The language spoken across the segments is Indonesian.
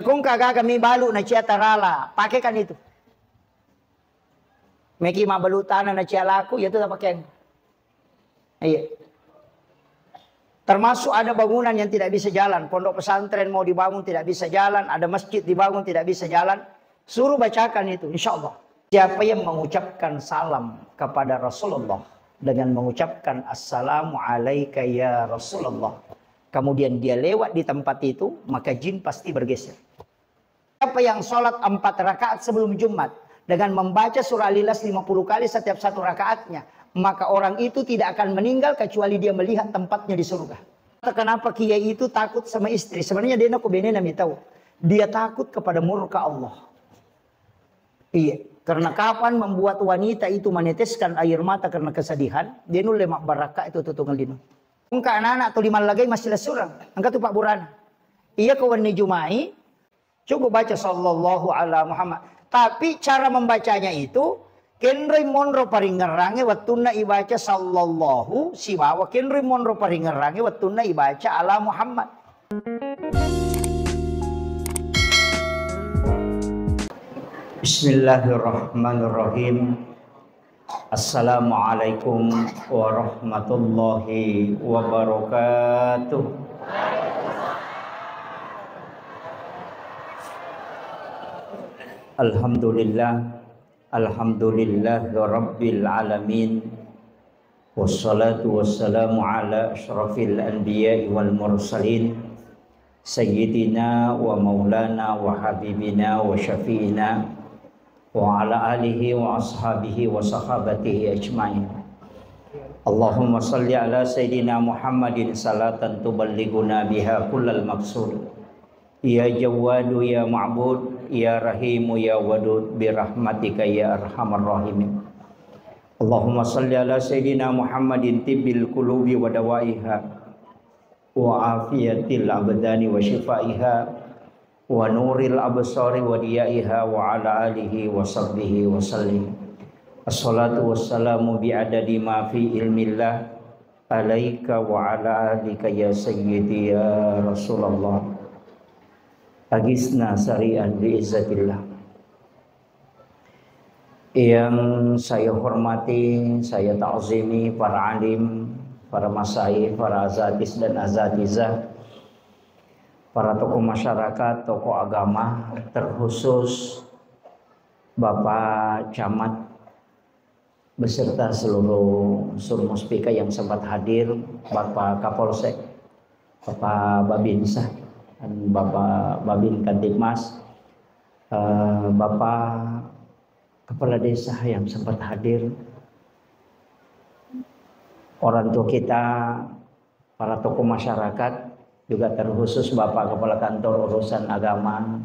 Kung kagak kami balu na cia tarala, pakai kan itu. Meki mabalutan na cia laku, ya itu tak pakai. Iya. Termasuk ada bangunan yang tidak bisa jalan. Pondok pesantren mau dibangun tidak bisa jalan. Ada masjid dibangun tidak bisa jalan. Suruh bacakan itu, insya Allah. Siapa yang mengucapkan salam kepada Rasulullah dengan mengucapkan Assalamu alaika ya Rasulullah, kemudian dia lewat di tempat itu, maka jin pasti bergeser. Siapa yang sholat 4 rakaat sebelum Jumat dengan membaca surah Al-Ikhlas 50 kali setiap satu rakaatnya, maka orang itu tidak akan meninggal kecuali dia melihat tempatnya di surga. Kenapa kiai itu takut sama istri? Sebenarnya dia nak benena tahu. Dia takut kepada murka Allah. Iya, karena kapan membuat wanita itu meneteskan air mata karena kesedihan, dia nu lemak baraka itu tutunggal dino. Engka anak-anak atau lima lagi masih lesurang. Engka tu Pak Burana. Iya kawan ni Jumai, coba baca sallallahu ala Muhammad. Tapi cara membacanya itu kenri monro paringerange wattuna ibaca sallallahu siwawa kenri monro paringerange wattuna ibaca ala Muhammad. Bismillahirrahmanirrahim. Assalamualaikum warahmatullahi wabarakatuh. Alhamdulillah. Alhamdulillah Rabbil Alamin. Wassalatu wassalamu ala ashrafil anbiya wal mursalin Sayyidina wa maulana wa habibina wa syafi'ina wa ala alihi wa ashabihi wa sahabatihi ajma'in. Allahumma salli ala Sayyidina Muhammadin salatan tuballiguna biha kullal maqsud. Ya Jawadu ya Ma'bud, ya Rahimu ya Wadud, birahmatika ya arhamar rahimin. Allahumma salli ala Sayyidina Muhammadin tibbil qulubi wa dawaiha wa afiyatil abdani wa shifaiha wa nuril absari wa diyaiha wa ala alihi wa sahbihi wa sallim. Assalatu wassalamu bi'adadi ma fi ilmillah alaika wa ala alika ya sayyidi ya Rasulullah. Agisna sari'an bi'izzatillah. Yang saya hormati, saya ta'zimi para alim, para masyayikh, para azatis dan azatizah, para tokoh masyarakat, tokoh agama, terkhusus Bapak Camat beserta seluruh surmuspika yang sempat hadir, Bapak Kapolsek, Bapak Babinsa, dan Bapak Babin Kantipmas, Bapak Kepala Desa yang sempat hadir, orang tua kita, para tokoh masyarakat, juga terkhusus Bapak Kepala Kantor Urusan Agama,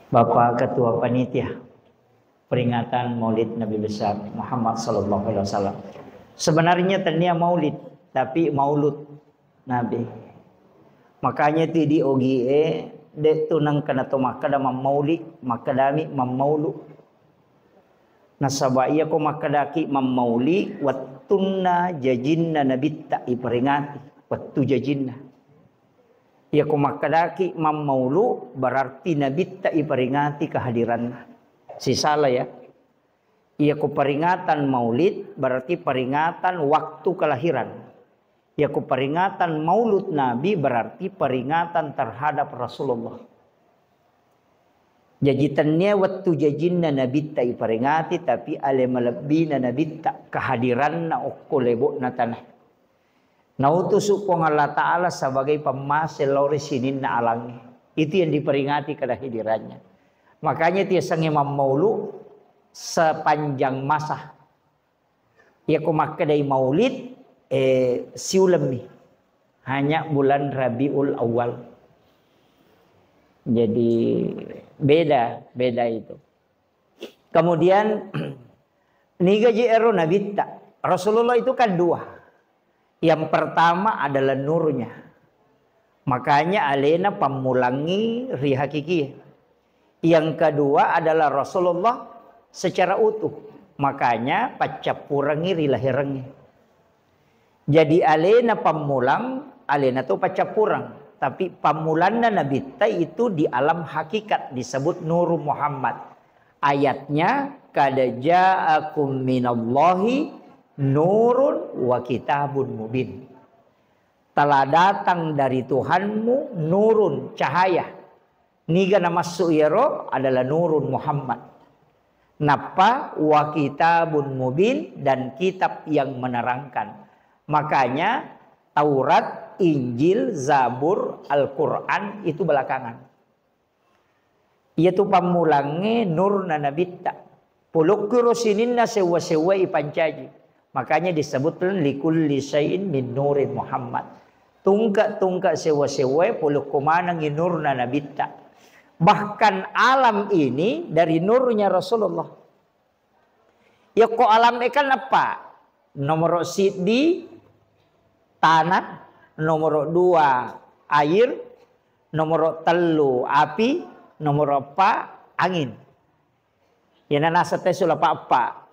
Bapak Ketua Panitia peringatan Maulid Nabi besar Muhammad sallallahu alaihi wasallam. Sebenarnya tania Maulid, tapi Maulud Nabi. Makanya ti di OGE de tunang kana to makada maulid, makadami mamaulu. Nasabaya ko makadaki mamauli wattunna jajinna nabitta iperingati wattu jajinna. Ya ko makadaki mamaulu berarti nabitta iperingati kehadiranna. Si salah ya. Ia ku peringatan maulid berarti peringatan waktu kelahiran. Ia ku peringatan maulud Nabi berarti peringatan terhadap Rasulullah. Jajitannya waktu jajinna nabitta iperingati tapi ale malabina nabitta kehadiran na ukkulebo na tanah. Nautusu pong Allah Ta'ala sebagai pemasil lori sinin na alangi. Itu yang diperingati kehadirannya. Makanya dia sange maulu sepanjang masa. Ya kumakadai maulid siulemi hanya bulan Rabiul Awal. Jadi beda itu. Kemudian niga ero nabitta. Rasulullah itu kan dua. Yang pertama adalah nurnya. Makanya alena pamulangi rihakiki. Yang kedua adalah Rasulullah secara utuh. Makanya pacapurangi rilahirangi. Jadi alena pamulang, alena tu pacapurang. Tapi pamulana Nabi itu di alam hakikat disebut Nur Muhammad. Ayatnya kad ja'akum minallahi nurun wa kitabun mubin. Telah datang dari Tuhanmu nurun, cahaya. Niga nama su'iro adalah Nurun Muhammad. Napa wa kitabun mubin, dan kitab yang menerangkan. Makanya Taurat, Injil, Zabur, Al-Quran itu belakangan. Iaitu pamulange nurna nabitta. Pulukuro sininna sewa-sewa ipancaji. Makanya disebutkan likulli syai'in min nurin Muhammad. Tungkak-tungkak sewa-sewa pulukumanang nurna nabitta. Bahkan alam ini dari nurnya Rasulullah. Ya kok alam ikan apa? Nomor di tanah, nomor 2 air, nomor 3 api, nomor 4 angin. Ya nasa tesula apa?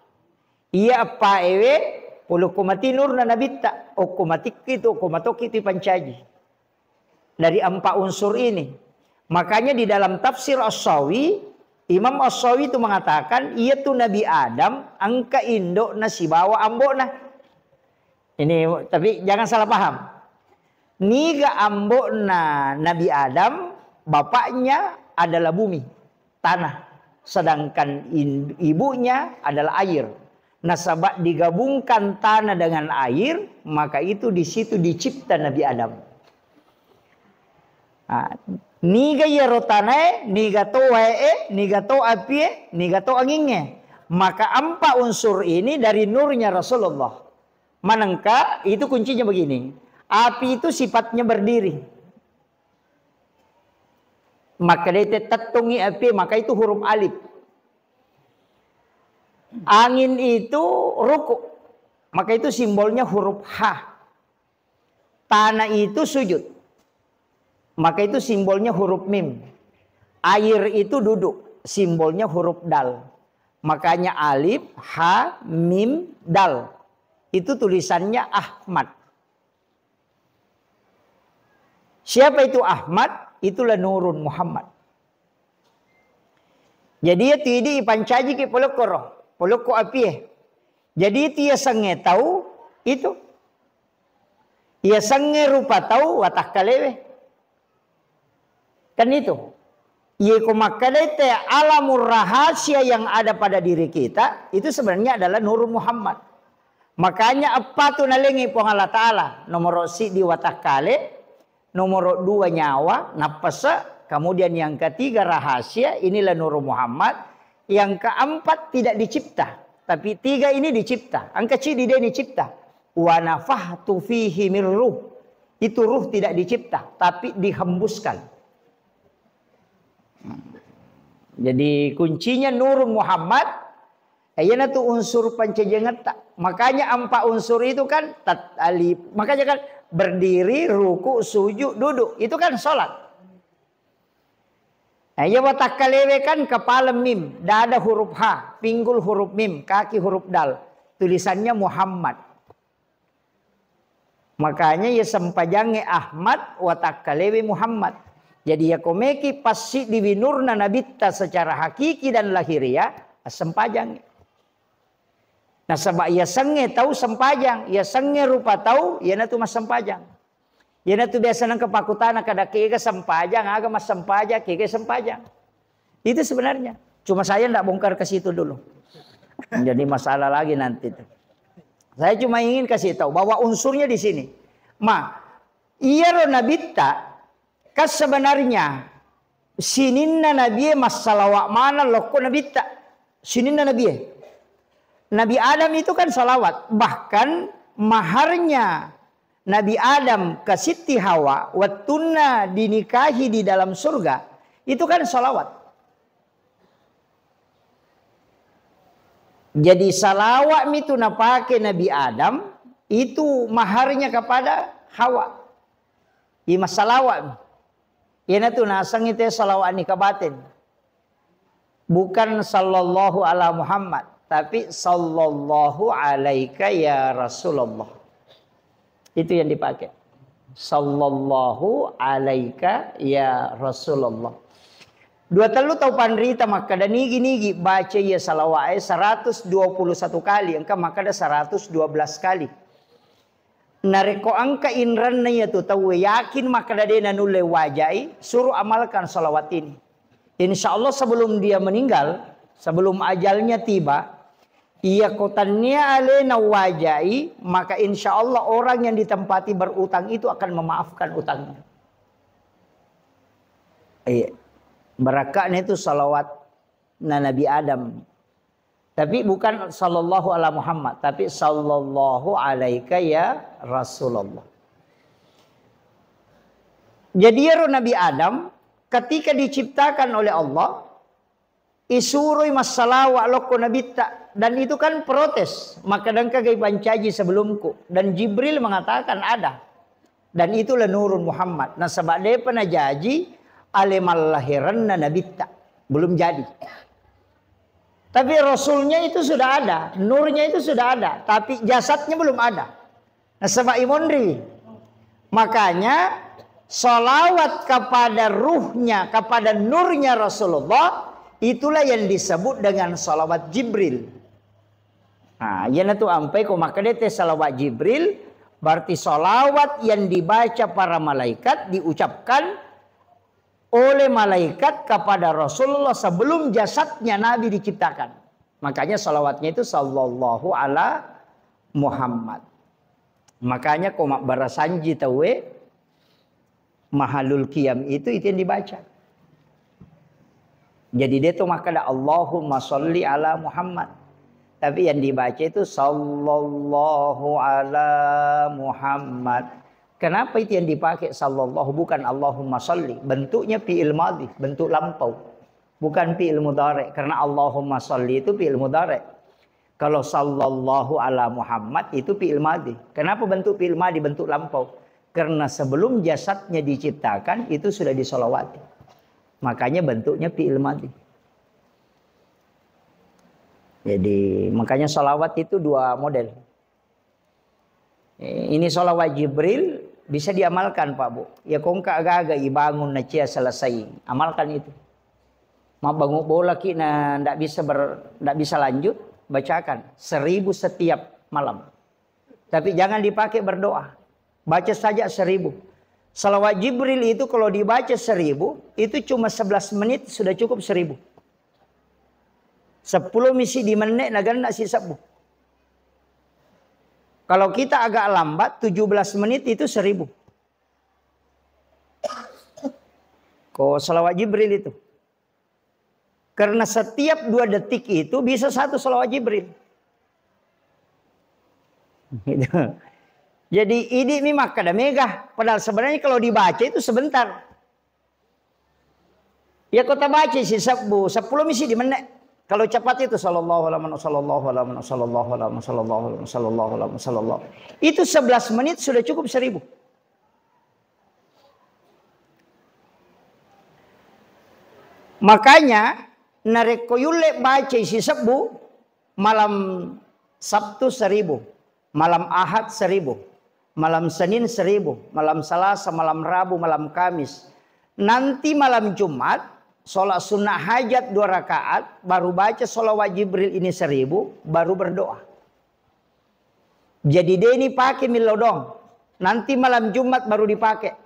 Iya apa ewe puluh kumati nur na nabita o kumatik itu kumatok itu pancaji. Dari 4 unsur ini. Makanya di dalam tafsir As-Sawi, Imam As-Sawi itu mengatakan iya tuh Nabi Adam angka indok na si bawa ambok na. Ini tapi jangan salah paham. Niga ambok na Nabi Adam bapaknya adalah bumi, tanah. Sedangkan ibunya adalah air. Nah, sebab digabungkan tanah dengan air, maka itu di situ dicipta Nabi Adam. Niga yarotane, niga to wae, niga to api, niga to anginge. Maka 4 unsur ini dari nurnya Rasulullah. Manangka itu kuncinya begini. Api itu sifatnya berdiri. Maka dia tatungi api, maka itu huruf alif. Angin itu ruku, maka itu simbolnya huruf H. Tanah itu sujud, maka itu simbolnya huruf mim. Air itu duduk, simbolnya huruf dal. Makanya alif, ha, mim, dal. Itu tulisannya Ahmad. Siapa itu Ahmad? Itulah Nurun Muhammad. Jadi ya tidi pancaji ke polokoro. Poloko api. Jadi dia sange tahu itu. Ia sange rupa tahu watak kalewe. Kan itu. Ia kumakalete alamur rahasia yang ada pada diri kita. Itu sebenarnya adalah Nur Muhammad. Makanya apa tu nalengi po Allah Ta'ala. Nomor si di watak kale. Nomor 2 nyawa. Napasa. Kemudian yang ketiga rahasia. Inilah Nur Muhammad. Yang keempat tidak dicipta, tapi 3 ini dicipta. Angka cidi dia dicipta. Wa nafahtu fihi min ruh. Itu ruh tidak dicipta, tapi dihembuskan. Jadi kuncinya Nur Muhammad. Ayana tu unsur pancajengata. Makanya 4 unsur itu kan alif. Makanya kan berdiri, ruku, sujud, duduk. Itu kan sholat. Ya watak kalewe kan kepala mim, dada huruf H, pinggul huruf mim, kaki huruf dal. Tulisannya Muhammad. Makanya ya sempajange Ahmad watak kalewe Muhammad. Jadi ya komeki pasti diwinurna nabitta secara hakiki dan lahiriah sempajange. Nah sebab ya senge tahu sempajang, ya senge rupa tahu, ya natu mas sempajang. Ya natu biasa nang kepakutana kada keke sempajang, aga mas sempajang, keke sempajang. Itu sebenarnya. Cuma saya ndak bongkar ke situ dulu. Jadi masalah lagi nanti. Saya cuma ingin kasih tahu bahwa unsurnya di sini. Iya nabitta kas sebenarnya sininna nabiye masalawak mana loko nabitta. Sininna nabiye. Nabi Adam itu kan salawat. Bahkan maharnya Nabi Adam ke Siti Hawa wattunna dinikahi di dalam surga itu kan salawat. Jadi salawat itu napake Nabi Adam itu maharnya kepada Hawa. Ima salawat. Yana tu nasang itu salawat ni kabatin. Bukan sallallahu ala Muhammad, tapi sallallahu alaika ya Rasulullah. Itu yang dipakai. Sallallahu alaika ya Rasulullah. Dua telu tau pandrita maka da nigi baca ya salawat 121 kali. Engkau maka da 112 kali. Nareko angka inran na ya tu tahu yakin maka da dena nule wajai suruh amalkan salawat ini. Insya Allah sebelum dia meninggal, sebelum ajalnya tiba, ia kotannya alena wajai, maka insya Allah orang yang ditempati berutang itu akan memaafkan utangnya. Iya. Berakatnya itu salawat Nabi Adam. Tapi bukan sallallahu ala Muhammad, tapi sallallahu alaika ya Rasulullah. Jadi ya Nabi Adam ketika diciptakan oleh Allah isurui masalah waloko Nabi tak, dan itu kan protes, maka dan kagai pancaji sebelumku, dan Jibril mengatakan ada, dan itulah nurun Muhammad. Nah sebab dia pernah janji alimal lahiran Nabi tak belum jadi. Tapi Rasulnya itu sudah ada, nurnya itu sudah ada, tapi jasadnya belum ada. Nah sebab imondri, makanya salawat kepada ruhnya, kepada nurnya Rasulullah, itulah yang disebut dengan salawat Jibril. Nah, yana tu ampai ko maka dia salawat Jibril, berarti salawat yang dibaca para malaikat, diucapkan oleh malaikat kepada Rasulullah sebelum jasadnya Nabi diciptakan. Makanya salawatnya itu sallallahu ala Muhammad. Makanya komak barasanji tahu mahalul qiyam itu yang dibaca. Jadi dia tuh maka ada Allahumma sholli ala Muhammad. Tapi yang dibaca itu sallallahu ala Muhammad. Kenapa itu yang dipakai sallallahu bukan Allahumma sholli? Bentuknya fi'il madhi, bentuk lampau. Bukan fi'il mudhari, karena Allahumma sholli itu fi'il mudhari. Kalau sallallahu ala Muhammad itu fi'il madhi. Kenapa bentuk fi'il madhi, bentuk lampau? Karena sebelum jasadnya diciptakan itu sudah disolawati. Makanya bentuknya fi'il madhi. Jadi makanya salawat itu dua model. Ini salawat Jibril bisa diamalkan Pak Bu. Ya kongka agak-agak ibangun na cia selesai. Amalkan itu. Ma bangun bola ki na ndak bisa lanjut, bacakan 1000 setiap malam. Tapi jangan dipakai berdoa. Baca saja 1000. Salawat Jibril itu kalau dibaca 1000, itu cuma 11 menit sudah cukup 1000. 10 misi di menit naganda si sabu. Kalau kita agak lambat 17 menit itu 1000. Kok salawat Jibril itu? Karena setiap 2 detik itu bisa 1 salawat Jibril. Gitu. Jadi ini memang kada megah. Padahal sebenarnya kalau dibaca itu sebentar. Ya kota baca sih 10 misi di menit. Kalau cepat itu sallallahu alaihi wasallam. Itu 11 menit sudah cukup 1000. Makanya narekoyule baca isi sebu malam Sabtu 1000, malam Ahad 1000, malam Senin 1000, malam Selasa, malam Rabu, malam Kamis. Nanti malam Jumat sholat sunnah hajat 2 rakaat, baru baca sholawat Jibril ini 1000, baru berdoa. Jadi dia ini pakai milodong. Nanti malam Jumat baru dipakai.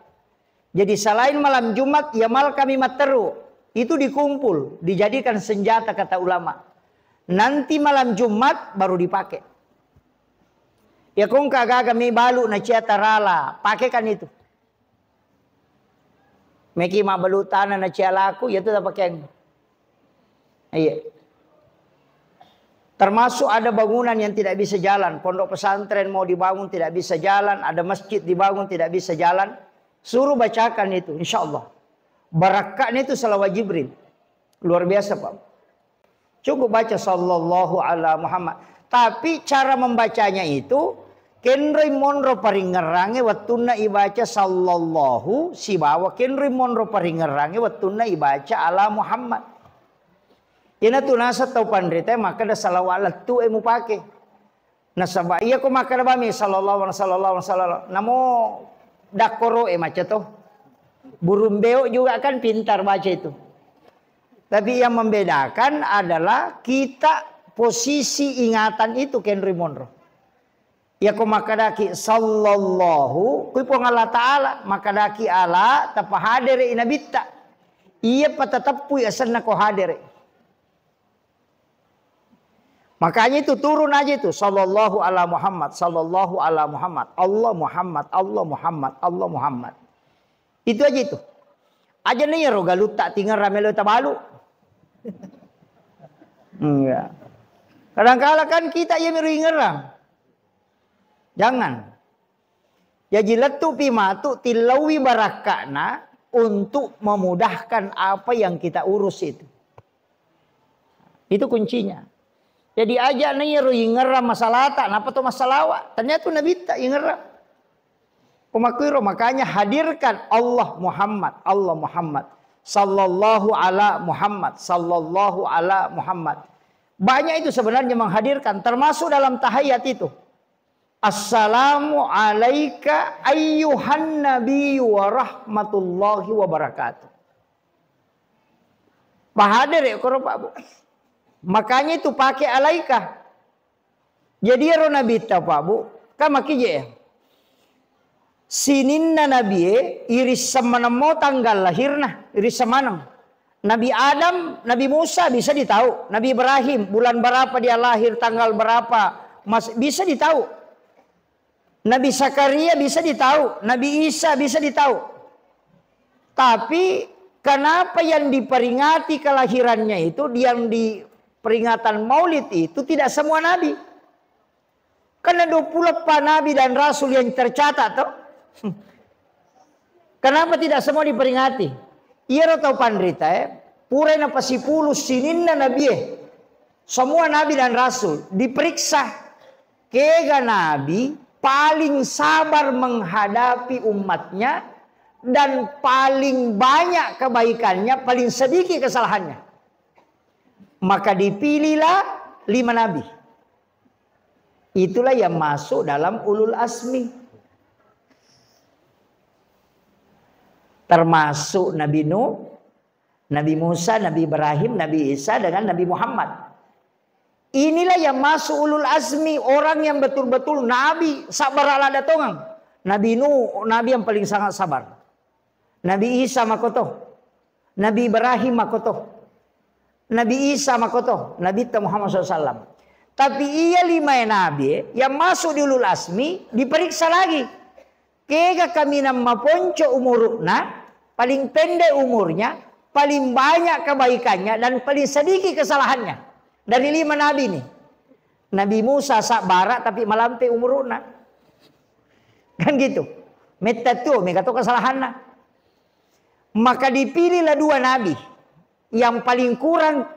Jadi selain malam Jumat, ya mal kami materu. Itu dikumpul, dijadikan senjata kata ulama. Nanti malam Jumat baru dipakai. Ya kong kagak kami balu na ciatarala, pakaikan itu. Meki ma balutana na cialaku, ya itu tak pakai. Iya. Termasuk ada bangunan yang tidak bisa jalan. Pondok pesantren mau dibangun tidak bisa jalan. Ada masjid dibangun tidak bisa jalan. Suruh bacakan itu insya Allah. Barakatnya itu salawat Jibril. Luar biasa Pak. Cukup baca sallallahu ala Muhammad. Tapi cara membacanya itu kenri monro paringerange wattuna ibaca sallallahu si bawa kenri monro paringerange wattuna ibaca ala Muhammad. Ina tu nasa tau pandrita maka da salawat tu emu pake. Nasaba iya ko maka da bami sallallahu alaihi wasallam. Namo dakoro macam tu. Burung beo juga kan pintar baca itu. Tapi yang membedakan adalah kita posisi ingatan itu Henry Monroe. Ya ko makadaki sallallahu ku pun Allah Ta'ala makadaki ala tapahadere inabitta. Iya patatapu ya sana ko hadere. Makanya itu turun aja itu sallallahu ala Muhammad, sallallahu ala Muhammad, Allah Muhammad, Allah Muhammad, Allah Muhammad. Itu aja itu. Aja nih ya rogalut tak tinggal ramelo tabalu. Enggak. Kadang-kala kan kita yang meringerang. Jangan. Jadi letu pimatu tilawi barakana untuk memudahkan apa yang kita urus itu. Itu kuncinya. Jadi aja nih ngeram masalah tak, napa tuh masalah wa? Ternyata Nabi tak ngeram. Pemakiro makanya hadirkan Allah Muhammad, Allah Muhammad, sallallahu ala Muhammad, sallallahu ala Muhammad. Banyak itu sebenarnya menghadirkan, termasuk dalam tahiyat itu. Assalamu alaika ayyuhan nabiyyu wa rahmatullahi wa barakatuh. Bahadir ya koro Pak Bu. Makanya itu pakai alaika. Jadi ya Nabi ta Pak Bu, kan makije ya. Sininna Nabi iris semanamo tanggal lahirna, iris semanam. Nabi Adam, Nabi Musa bisa ditahu. Nabi Ibrahim bulan berapa dia lahir, tanggal berapa, bisa ditahu. Nabi Zakaria bisa ditahu, Nabi Isa bisa ditahu. Tapi kenapa yang diperingati kelahirannya itu, yang di peringatan Maulid itu tidak semua nabi? Karena 24 nabi dan rasul yang tercatat toh. Kenapa tidak semua diperingati? Iya atau pandrita pura napa si puluh sininna nabi semua nabi dan rasul diperiksa. Kega nabi paling sabar menghadapi umatnya dan paling banyak kebaikannya, paling sedikit kesalahannya. Maka dipilihlah 5 nabi. Itulah yang masuk dalam ulul azmi. Termasuk Nabi Nuh, Nabi Musa, Nabi Ibrahim, Nabi Isa dengan Nabi Muhammad. Inilah yang masuk ulul azmi, orang yang betul-betul nabi sabar ala datongang. Nabi Nuh, nabi yang paling sangat sabar. Nabi Isa makoto. Nabi Ibrahim makoto. Nabi Isa makoto, Nabi Muhammad SAW. Tapi ia 5 nabi yang masuk di ulul azmi diperiksa lagi. Kega kami nama ponco umurna, paling pendek umurnya, paling banyak kebaikannya dan paling sedikit kesalahannya. Dari 5 nabi ini. Nabi Musa sak barat tapi malampe umurna. Kan gitu. Metatu, megatu kesalahannya. Maka dipilihlah 2 nabi yang paling kurang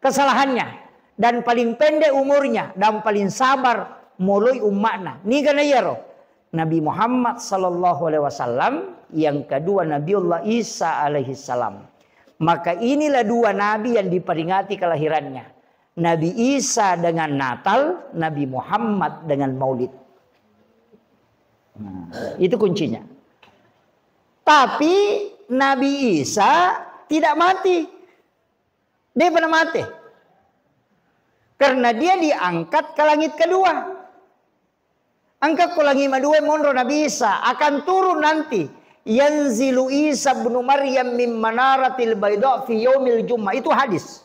kesalahannya dan paling pendek umurnya dan paling sabar mulai umatna. Ni kana yaro Nabi Muhammad sallallahu alaihi wasallam, yang kedua Nabiullah Isa alaihi salam. Maka inilah 2 nabi yang diperingati kelahirannya. Nabi Isa dengan Natal, Nabi Muhammad dengan Maulid. Itu kuncinya. Tapi Nabi Isa tidak mati. Dia pernah mati. Karena dia diangkat ke langit kedua. Angkat ke langit kedua monro Nabi Isa. Akan turun nanti. Yanzilu Isa bin Maryam min manaratil bayda fi yaumil Jummah. Itu hadis.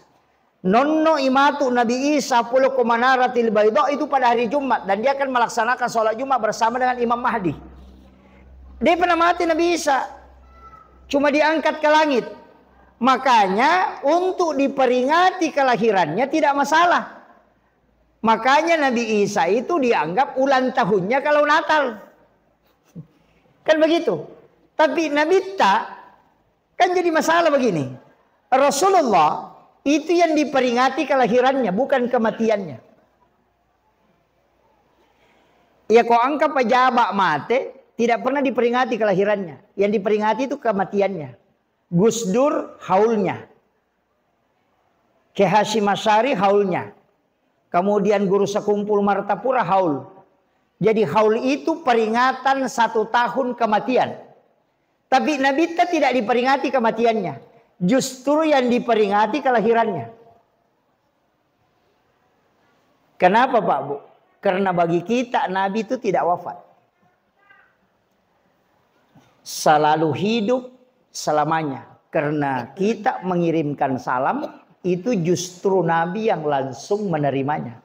Nonno imatu Nabi Isa puluh ke manaratil bayda itu pada hari Jumat. Dan dia akan melaksanakan sholat Jumat bersama dengan Imam Mahdi. Dia pernah mati Nabi Isa. Cuma diangkat ke langit. Makanya untuk diperingati kelahirannya tidak masalah. Makanya Nabi Isa itu dianggap ulang tahunnya kalau Natal. Kan begitu. Tapi Nabi tak, kan jadi masalah begini. Rasulullah itu yang diperingati kelahirannya, bukan kematiannya. Ya kau anggap pejabat mati, tidak pernah diperingati kelahirannya. Yang diperingati itu kematiannya. Gus Dur haulnya. Kiai Hasyim Asy'ari haulnya. Kemudian Guru Sekumpul Martapura haul. Jadi haul itu peringatan 1 tahun kematian. Tapi Nabi tidak diperingati kematiannya. Justru yang diperingati kelahirannya. Kenapa Pak Bu? Karena bagi kita Nabi itu tidak wafat. Selalu hidup selamanya. Karena kita mengirimkan salam, itu justru Nabi yang langsung menerimanya.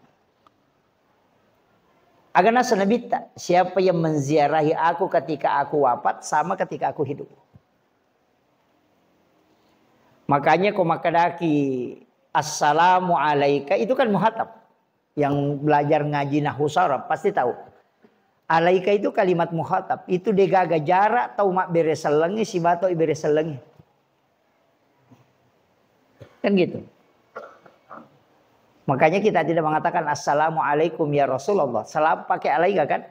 Agana senabita, siapa yang menziarahi aku ketika aku wafat sama ketika aku hidup. Makanya komakadaki assalamu alaika itu kan muhatab. Yang belajar ngaji nahwu saraf pasti tahu. Alaika itu kalimat muhatab. Itu degaga jarak tau mak bereselengi si bato bereselengi. Kan gitu. Makanya kita tidak mengatakan assalamualaikum ya Rasulullah. Salam pakai alaika kan?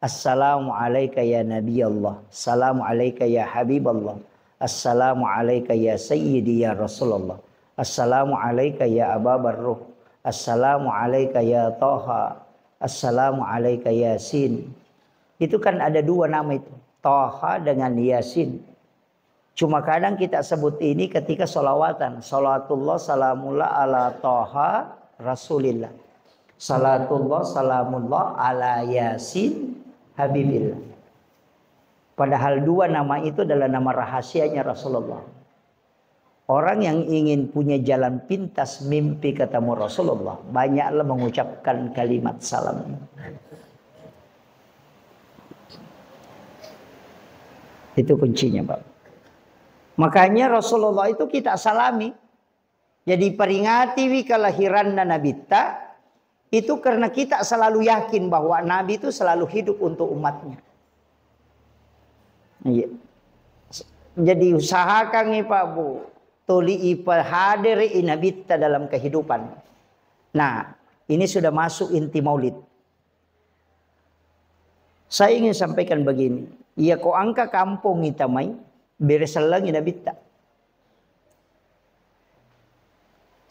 Assalamu alayka ya Nabi Allah. Assalamu alayka ya Habib Allah. Assalamu alayka ya Sayyidi ya Rasulullah. Assalamu alayka ya Aba Barruh. Assalamu alayka ya Taha. Assalamu alayka Yasin. Itu kan ada 2 nama itu. Taha dengan Yasin. Cuma kadang kita sebut ini ketika sholawatan. Salatullah salamullah ala Taha Rasulillah. Salatullah salamullah ala Yasin Habibillah. Padahal 2 nama itu adalah nama rahasianya Rasulullah. Orang yang ingin punya jalan pintas mimpi ketemu Rasulullah, banyaklah mengucapkan kalimat salam. Itu kuncinya Pak. Makanya Rasulullah itu kita salami. Jadi peringati kelahiran Nabi itu karena kita selalu yakin bahwa Nabi itu selalu hidup untuk umatnya. Iya. Jadi usahakan nih Pak Bu, tuli hadiri Nabi dalam kehidupan. Nah, ini sudah masuk inti maulid. Saya ingin sampaikan begini. Ya kau angka kampung kita mai bereselangi Nabi.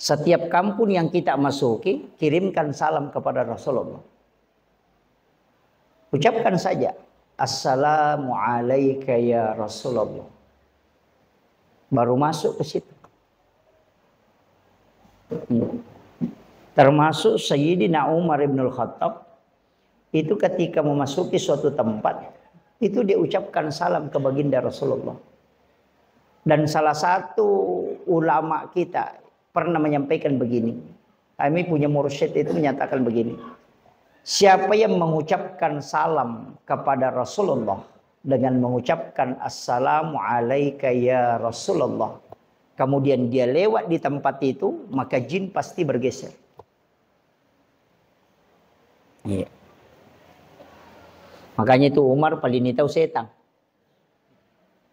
Setiap kampung yang kita masuki, kirimkan salam kepada Rasulullah. Ucapkan saja, assalamu alayka ya Rasulullah. Baru masuk ke situ. Termasuk Sayyidina Umar ibn al-Khattab, itu ketika memasuki suatu tempat, itu dia ucapkan salam ke baginda Rasulullah. Dan salah satu ulama kita pernah menyampaikan begini. Kami punya mursyid itu menyatakan begini. Siapa yang mengucapkan salam kepada Rasulullah dengan mengucapkan assalamu alayka ya Rasulullah, kemudian dia lewat di tempat itu, maka jin pasti bergeser. Iya. Makanya itu Umar paling tahu setan.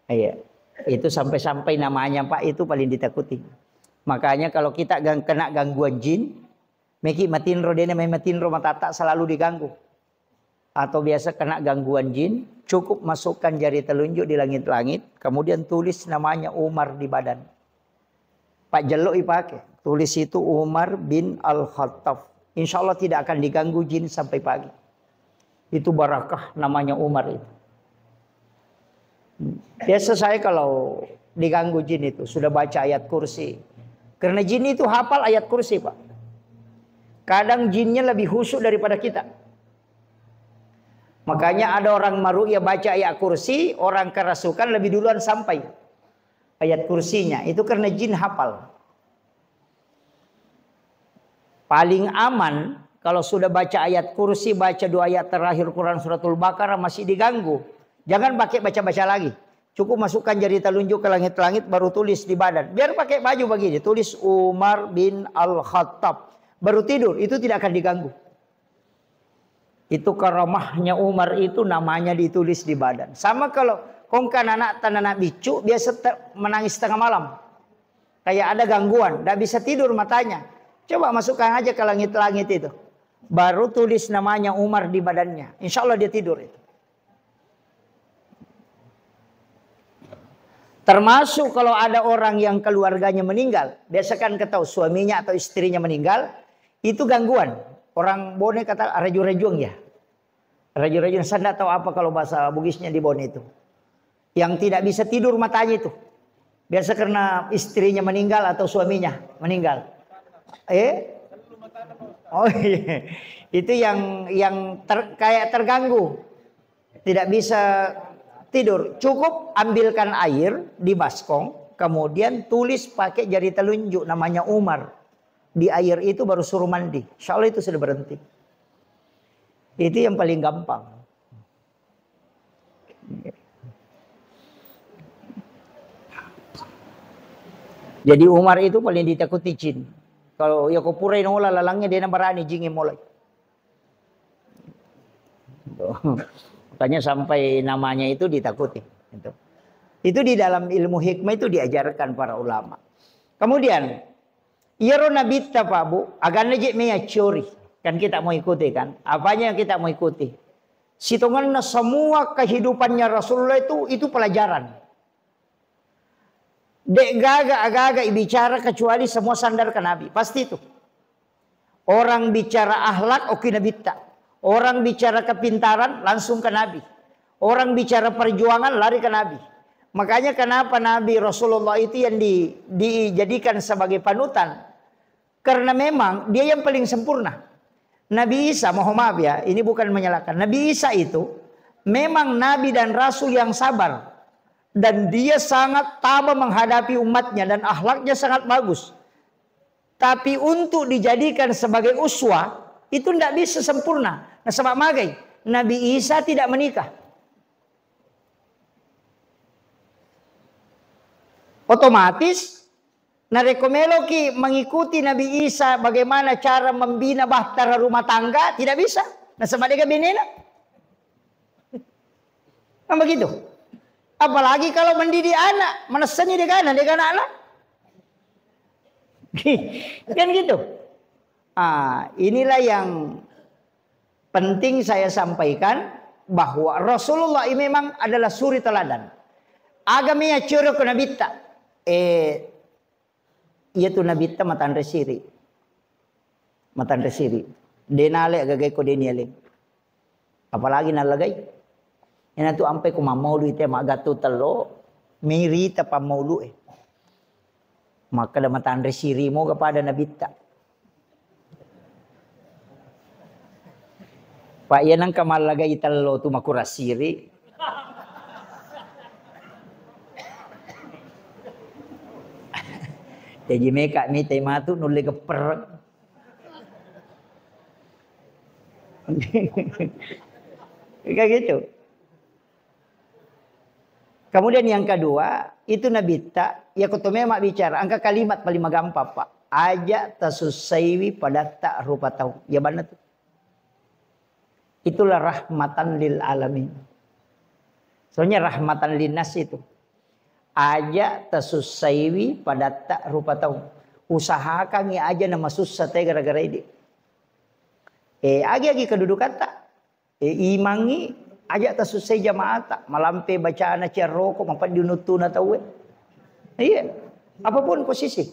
Iya. Itu sampai-sampai namanya Pak itu paling ditakuti. Makanya kalau kita kena gangguan jin, meki matinro dene matinro matata selalu diganggu. Atau biasa kena gangguan jin, cukup masukkan jari telunjuk di langit-langit, kemudian tulis namanya Umar di badan. Pak Jelok dipakai, tulis itu Umar bin Al-Khattab. Insya Allah tidak akan diganggu jin sampai pagi. Itu barakah namanya Umar itu. Biasa saya kalau diganggu jin itu sudah baca ayat kursi. Karena jin itu hafal ayat kursi Pak. Kadang jinnya lebih khusyuk daripada kita. Makanya ada orang maru'ya baca ayat kursi, orang kerasukan lebih duluan sampai ayat kursinya. Itu karena jin hafal. Paling aman kalau sudah baca ayat kursi, baca 2 ayat terakhir Quran suratul Baqarah masih diganggu. Jangan pakai baca-baca lagi. Cukup masukkan jari telunjuk ke langit-langit baru tulis di badan. Biar pakai baju begini, tulis Umar bin Al-Khattab. Baru tidur, itu tidak akan diganggu. Itu karamahnya Umar itu namanya ditulis di badan. Sama kalau kongkan anak tanah bicu biasa menangis tengah malam. Kayak ada gangguan, tidak bisa tidur matanya. Coba masukkan aja ke langit-langit itu. Baru tulis namanya Umar di badannya. Insya Allah dia tidur itu. Termasuk kalau ada orang yang keluarganya meninggal. Biasa kan ketahui suaminya atau istrinya meninggal. Itu gangguan. Orang Bone kata reju-rejuang ya. Rajin-rajin saya tidak tahu apa kalau bahasa Bugisnya di Bon itu. Yang tidak bisa tidur matanya itu. Biasa karena istrinya meninggal atau suaminya meninggal. Oh iya. Itu yang kayak terganggu. Tidak bisa tidur. Cukup ambilkan air di baskom. Kemudian tulis pakai jari telunjuk namanya Umar. Di air itu baru suruh mandi. Insya Allah itu sudah berhenti. Itu yang paling gampang. Jadi Umar itu paling ditakuti jin. Kalau ya kau purai nola lalangnya dia berani jingin mulai. Makanya sampai namanya itu ditakuti. Itu di dalam ilmu hikmah itu diajarkan para ulama. Kemudian, Yero nabita Pak Bu, agak nejek meya curi. Kan kita mau ikuti kan. Apanya yang kita mau ikuti? Situngan semua kehidupannya Rasulullah itu pelajaran. Dek agak-agak bicara kecuali semua sandar ke Nabi. Pasti itu. Orang bicara akhlak, oke nabita. Orang bicara kepintaran, langsung ke Nabi. Orang bicara perjuangan, lari ke Nabi. Makanya kenapa Nabi Rasulullah itu yang dijadikan sebagai panutan. Karena memang dia yang paling sempurna. Nabi Isa, mohon maaf ya, ini bukan menyalahkan. Nabi Isa itu memang Nabi dan Rasul yang sabar. Dan dia sangat tabah menghadapi umatnya dan akhlaknya sangat bagus. Tapi untuk dijadikan sebagai uswah itu tidak bisa sempurna. Nah sebab magai Nabi Isa tidak menikah. Otomatis narekomelo ki mengikuti Nabi Isa bagaimana cara membina bahtera rumah tangga tidak bisa. Nah sebab dia binena. Nah begitu. Apalagi kalau mendidik anak, menesanya dia anak. Kan gitu. Inilah yang penting saya sampaikan bahwa Rasulullah ini memang adalah suri teladan. Agamanya curo ke nabita. Yaitu nabita matandre siri. Matandre siri. Denale agagay ko deniale. Apalagi nalagay. Yan tu ampe ko mamulu ite magatu talo mirita pamulu maka damatan resiri mo kepada nabita. Pak yan ang kamalagay talo tu makurasiri. Jadi mereka ni tema tu nulis keper. Kayak gitu. Kemudian yang kedua, itu nabita, ya kutume mak bicara, angka kalimat paling gampang Pak. Aja tasusaiwi pada tak rupa tahu. Ya benar tuh. Itulah rahmatan lil alamin. Soalnya rahmatan linnas itu. Aja tasusaiwi pada tak rupa tahu. Usahakan ya aja nama susah teh gara-gara ini. Agi kedudukan tak. Imangi aja tak susah jamaah malampe bacaan aja rokok mampat diunutuna tahu. Iya, apapun posisi.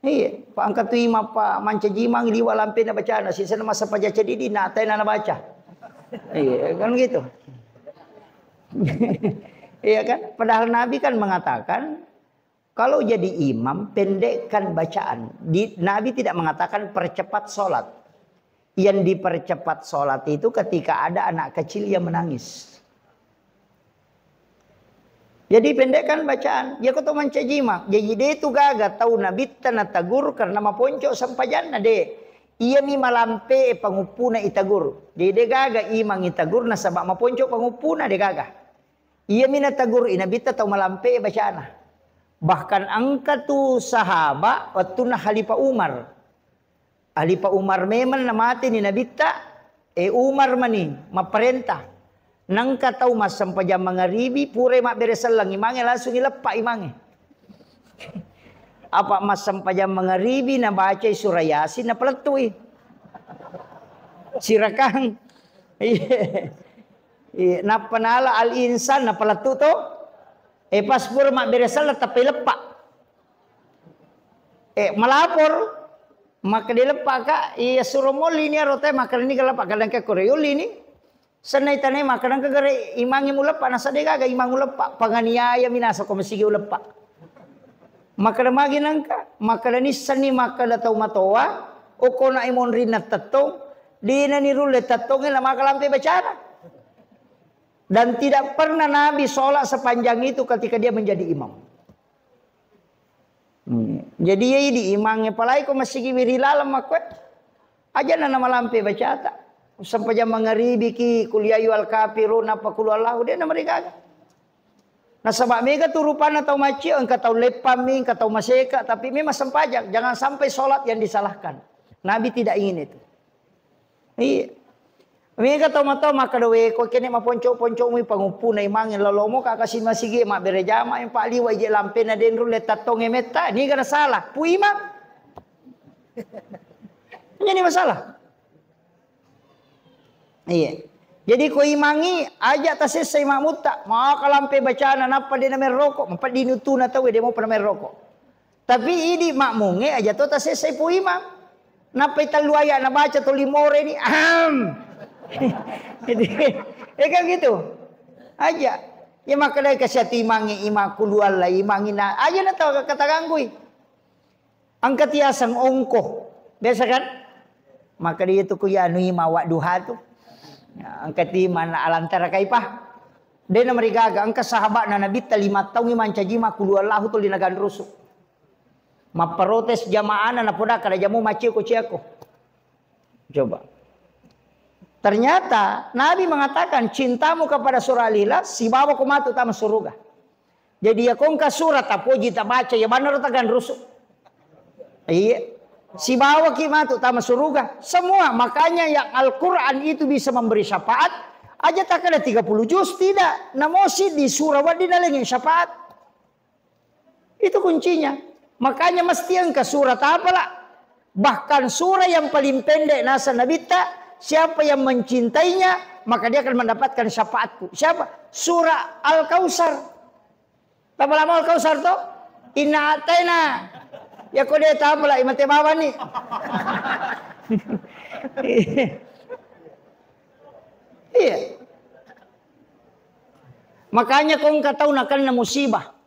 Iya, Pak angkat tu ima Pak manca jimang di walampe na bacaan sisa masa pajaca di na tay na baca. Iya, kan gitu. Iya kan? Padahal Nabi kan mengatakan kalau jadi imam pendekkan bacaan. Nabi tidak mengatakan percepat sholat. Yang dipercepat sholat itu ketika ada anak kecil yang menangis. Jadi pendekkan bacaan. Ya kau tahu mancajima. Jadi dia itu gagal tahu Nabi tanah tagur karena maponco sampajanna de. Ia mi malampe pangupuna itagur. Jadi dia gagal imang itagur na sabak maponco pangupuna dia gagal. Ia mi natagur inabita tahu malampe bacaan. Bahkan angka tu sahabat waktu na Khalifah Umar. Khalifah Umar memang namati ni nabita Umar mani maperintah nang katau mas sampai jam mangaribi pure mak beresal lang imange langsung ilepak imange apa mas sampai jam mangaribi na baca surah Yasin na peletui sirakang na panala al insan na peletu to pas pure mak beresal tapi lepak melapor maka dilepak kak iya suruh moli ni arote maka ini kalau pak kadang ke Korea ini Sanay tanay makanan kagare imangi ulepa nasa dega ga imang ulepa panganiaya minasa ko masigi ulepa. Makada magi nangka makada ni sani makada tau matoa o kona imon rinat tatong di na ni rule tatong ila makalampi bacana. Dan tidak pernah Nabi sholat sepanjang itu ketika dia menjadi imam. Jadi ya di imangnya palai ko masigi wirilalam makwet aja na malampi bacata. Sampai jam mangaribi ki kuliayu al kafirun apa kulu Allah dia na mereka. Nah sebab mereka turupan atau maci engkau tahu lepami engkau tahu maseka tapi memang sempajak jangan sampai sholat yang disalahkan. Nabi tidak ingin itu. Iya. Mereka tahu mata maka dewe ko kene ma ponco mi pangupu na imangin lolomo ka kasih masigi mak berejama yang pak liwa je lampe na den rule tatong emeta ni kana salah pu imam. Ini masalah. Iya. Jadi ko imangi aja tasih say mamuta maka lampe bacaan napa dia na merokok mampat dinutu na tahu dia mau pernah merokok. Tapi ini makmunge aja to tasih say pu imam. Napa italuaya na baca to limore ni Jadi kan gitu aja. Ya maka dari kasih imangi imakuluan lah imangi na aja na tahu kata gangguy. Angkat tiasang ongko biasa kan? Maka dia itu kuya anu imawak duha tu. Ya, angkat di mana alantara kaipah. Dia na marigaga angka sahabat na nabi 5 tahun mancaji makulu Allah tu linagan rusuk. Maprotes jamaah na poda kada jamu maci ko ciako. Coba. Ternyata Nabi mengatakan cintamu kepada surah Al-Ikhlas si bawa ko matu tama surga. Jadi ya kongka surat apoji ta baca ya benar tagan rusuk. Iya. Si bawa ki matu tama surga. Semua makanya yang Al-Qur'an itu bisa memberi syafaat. Aja tak ada 30 juz tidak. Namosi di surah wadina lagi syafaat. Itu kuncinya. Makanya mesti engkau surat apalah. Bahkan surah yang paling pendek nasa nabita. Siapa yang mencintainya maka dia akan mendapatkan syafaatku. Siapa? Surah Al-Kautsar. Berapa lama Al-Kautsar tu? Inna atayna. Ya kau dia tahu lah imate bawa ni. Iya. Makanya kau enggak tahu nak kena musibah.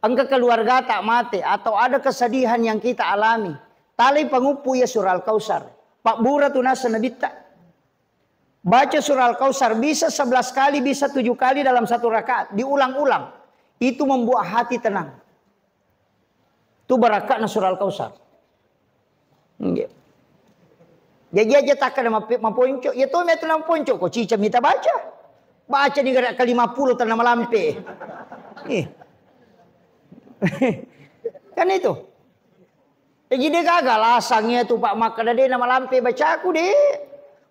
Engkau keluarga tak mati atau ada kesedihan yang kita alami. Tali pengupu ya surah Al-Kautsar. Pak Bura tu nasa nabita. Baca surah Al-Kautsar bisa 11 kali, bisa 7 kali dalam satu rakaat. Diulang-ulang. Itu membuat hati tenang. Itu barakat na surah Al-Kautsar. Jadi aja tak ada maponco. Ya tu metu na ponco ko cica minta baca. Baca di gerak ke 50 tanah malampe. Kan itu. Jadi dia gagal asangnya tu Pak Maka dia nama lampe baca aku deh.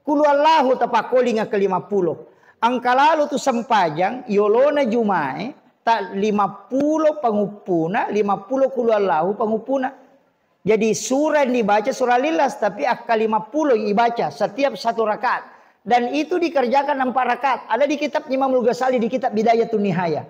Kulu Allahu tapakoli nga ke 50. Angka lalu tu sempajang yolona jumae tak 50 pangupuna, 50 kulu Allahu pangupuna. Jadi surah yang dibaca surah Al-Ikhlas tapi angka 50 dibaca setiap satu rakaat. Dan itu dikerjakan 4 rakaat. Ada di kitab Imam Al-Ghazali di kitab Bidayatun Nihaya.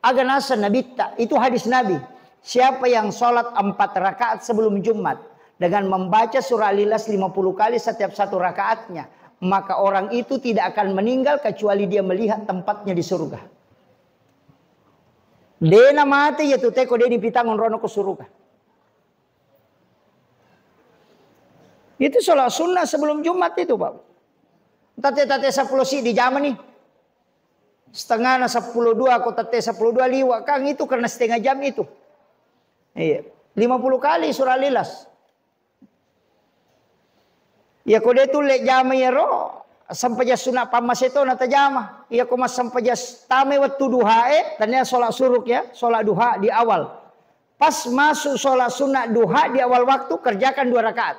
Aganasan Nabitta itu hadis Nabi. Siapa yang sholat 4 rakaat sebelum Jumat dengan membaca surah Al-Ikhlas 50 kali setiap satu rakaatnya, maka orang itu tidak akan meninggal kecuali dia melihat tempatnya di surga. Dena mati yaitu teko dia dipitangon rono ke surga. Itu sholat sunnah sebelum Jumat itu Pak. Tate 10 si di jam ni. Setengah na 10.2 aku tate 10.2 liwa kang itu karena setengah jam itu. Iya. 50 kali surah Al-Ikhlas. Ya ko dia tu lek jama ya ro sampai sunat pamaseto na tajama. Ya ko mas sampai tame waktu duha tanya solat suruk ya, solat duha di awal. Pas masuk solat sunat duha di awal waktu kerjakan 2 rakaat.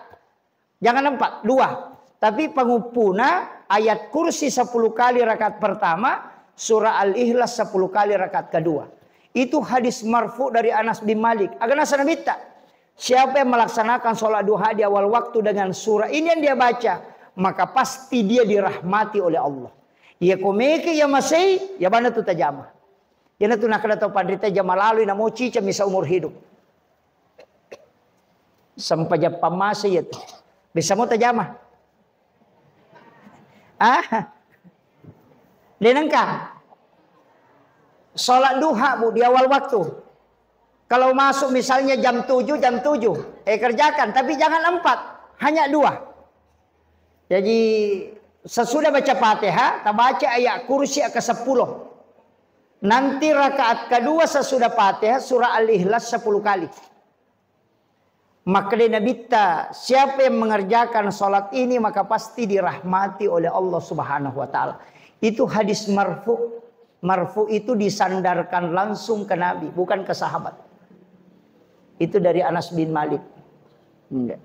Jangan 4, 2. Tapi pengupuna ayat kursi 10 kali rakaat pertama, surah Al-Ikhlas 10 kali rakaat kedua. Itu hadis marfu dari Anas bin Malik. Agana sanabita. Siapa yang melaksanakan sholat duha di awal waktu dengan surah ini yang dia baca, maka pasti dia dirahmati oleh Allah. Ya komeke ya masai, ya bana tu tajama. Ya na tu nak kada tau pandrita jama lalu na mo cica misa umur hidup. Sampai jam pamasa ya tu. Bisa mo tajama. Denengkah? Sholat duha Bu di awal waktu. Kalau masuk misalnya jam 7, kerjakan. Tapi jangan 4, hanya 2. Jadi sesudah baca Fatihah, kita baca ayat kursi ke-10. Nanti rakaat kedua sesudah Fatihah surah Al-Ikhlas 10 kali. Maka dia nabita, siapa yang mengerjakan sholat ini maka pasti dirahmati oleh Allah Subhanahu wa taala. Itu hadis marfu. Marfu itu disandarkan langsung ke Nabi, bukan ke sahabat. Itu dari Anas bin Malik. Enggak.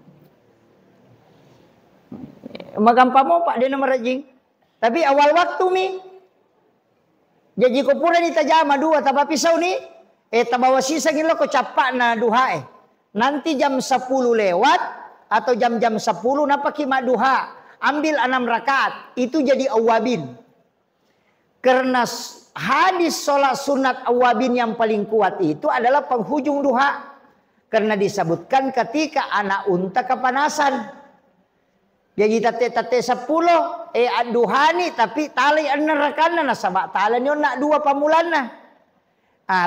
Magampang mo Pak dia nomor rajing. Tapi awal waktu mi. Jadi ko pula ni tajama 2 taba pisau ni. Tabawa sisa ngilo ko capak na duha Nanti jam 10 lewat atau jam-jam 10 napaki duha. Ambil 6 rakaat. Itu jadi awabin. Karena hadis sholat sunat awabin yang paling kuat itu adalah penghujung duha. Karena disebutkan ketika anak unta kepanasan. Jadi tate 10 duhani tapi tali anna rakana na sabak tala ni nak 2 pamulan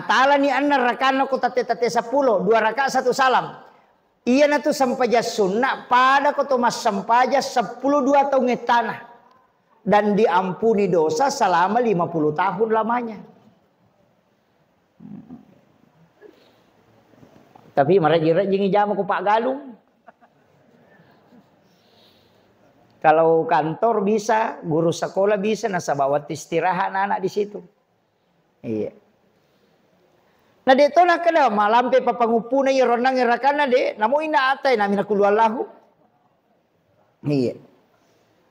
tala ni anna rakana ko tate 10 2 rakaat 1 salam. Iya na tu sampaja sunnah pada ko to mas sampaja 10 2 tahun tanah. Dan diampuni dosa selama 50 tahun lamanya. Tapi mereka jingi jamu ku Pak Galung. Kalau kantor bisa, guru sekolah bisa, nasabawat istirahat anak di situ. Iya. Nah dia tu nak kena malam pe papangupuna i ronang irakana de, namu ina atai namina kulwalahu. Iya.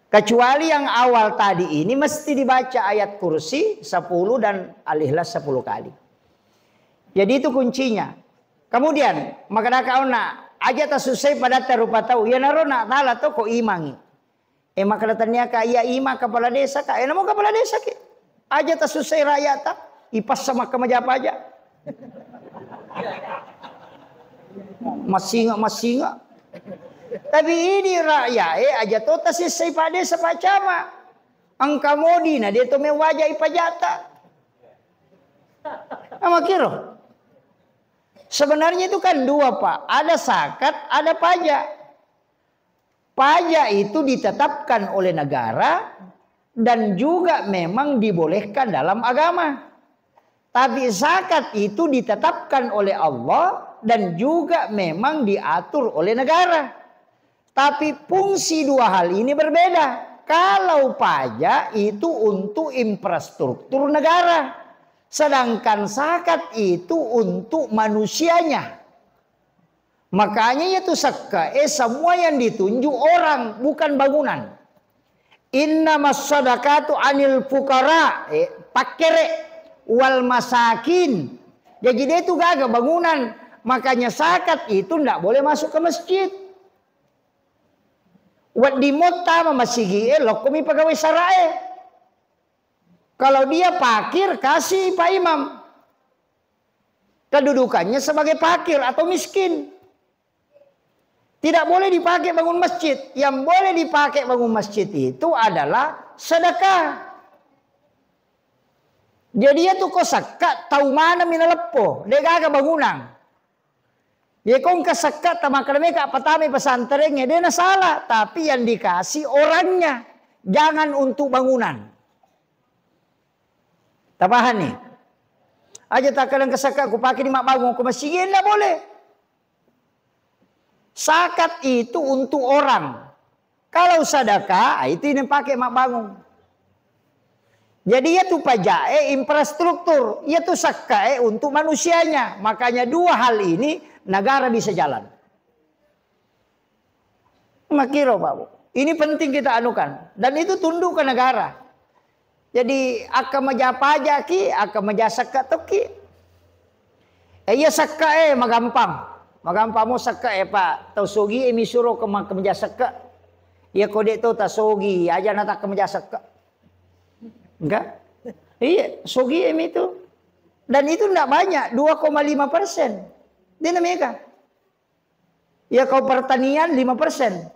Kecuali yang awal tadi ini mesti dibaca ayat kursi 10 dan Al-Ikhlas 10 kali. Jadi itu kuncinya. Kemudian maka kau nak aja tak susai pada terupa tahu ya narona tala to ko imangi. Maka datanya ka iya ima kepala desa ka namo kepala desa ki. Aja tak susai rakyat tak ipas sama kemaja aja. Masih enggak. Tapi ini rakyat aja to ta sisai pada sepacama. Angka modi na dia to me wajah ipajata. Amakiro. Sebenarnya itu kan 2 Pak. Ada zakat, ada pajak. Pajak itu ditetapkan oleh negara dan juga memang dibolehkan dalam agama. Tapi zakat itu ditetapkan oleh Allah dan juga memang diatur oleh negara. Tapi fungsi 2 hal ini berbeda. Kalau pajak itu untuk infrastruktur negara. Sedangkan zakat itu untuk manusianya. Makanya itu zakah semua yang ditunjuk orang bukan bangunan. Innamas shadaqatu anil fuqara pakere wal masakin. Jadi dia itu gagah bangunan. Makanya zakat itu tidak boleh masuk ke masjid. Wat di mota masigi lokomi pegawai sarae. Kalau dia pakir kasih Pak Imam. Kedudukannya sebagai pakir atau miskin. Tidak boleh dipakai bangun masjid. Yang boleh dipakai bangun masjid itu adalah sedekah. Jadi dia tuh kok sekat tahu mana mina lepo. Dia gak bangunan. Ya kong kesekat sama mereka petani pesantrennya dia salah. Tapi yang dikasih orangnya. Jangan untuk bangunan. Tabahan nih. Aja tak kadang kesekat aku pakai di mak bangun ke masjid enggak boleh. Zakat itu untuk orang. Kalau sedekah itu yang pakai mak bangun. Jadi itu pajak infrastruktur, itu zakat untuk manusianya. Makanya 2 hal ini negara bisa jalan. Makiro Pak. Ini penting kita anukan dan itu tunduk ke negara. Jadi akan meja pajak ki, akan meja zakat tu ki. Iya zakat magampang. Magampang mo zakat Pak. Tau sogi misuro ke meja zakat. Ya kode tu tak sogi aja nata ke meja zakat. Enggak? Iya, sogi itu. Dan itu enggak banyak, 2,5%. Dia namanya. Ya kau pertanian 5%.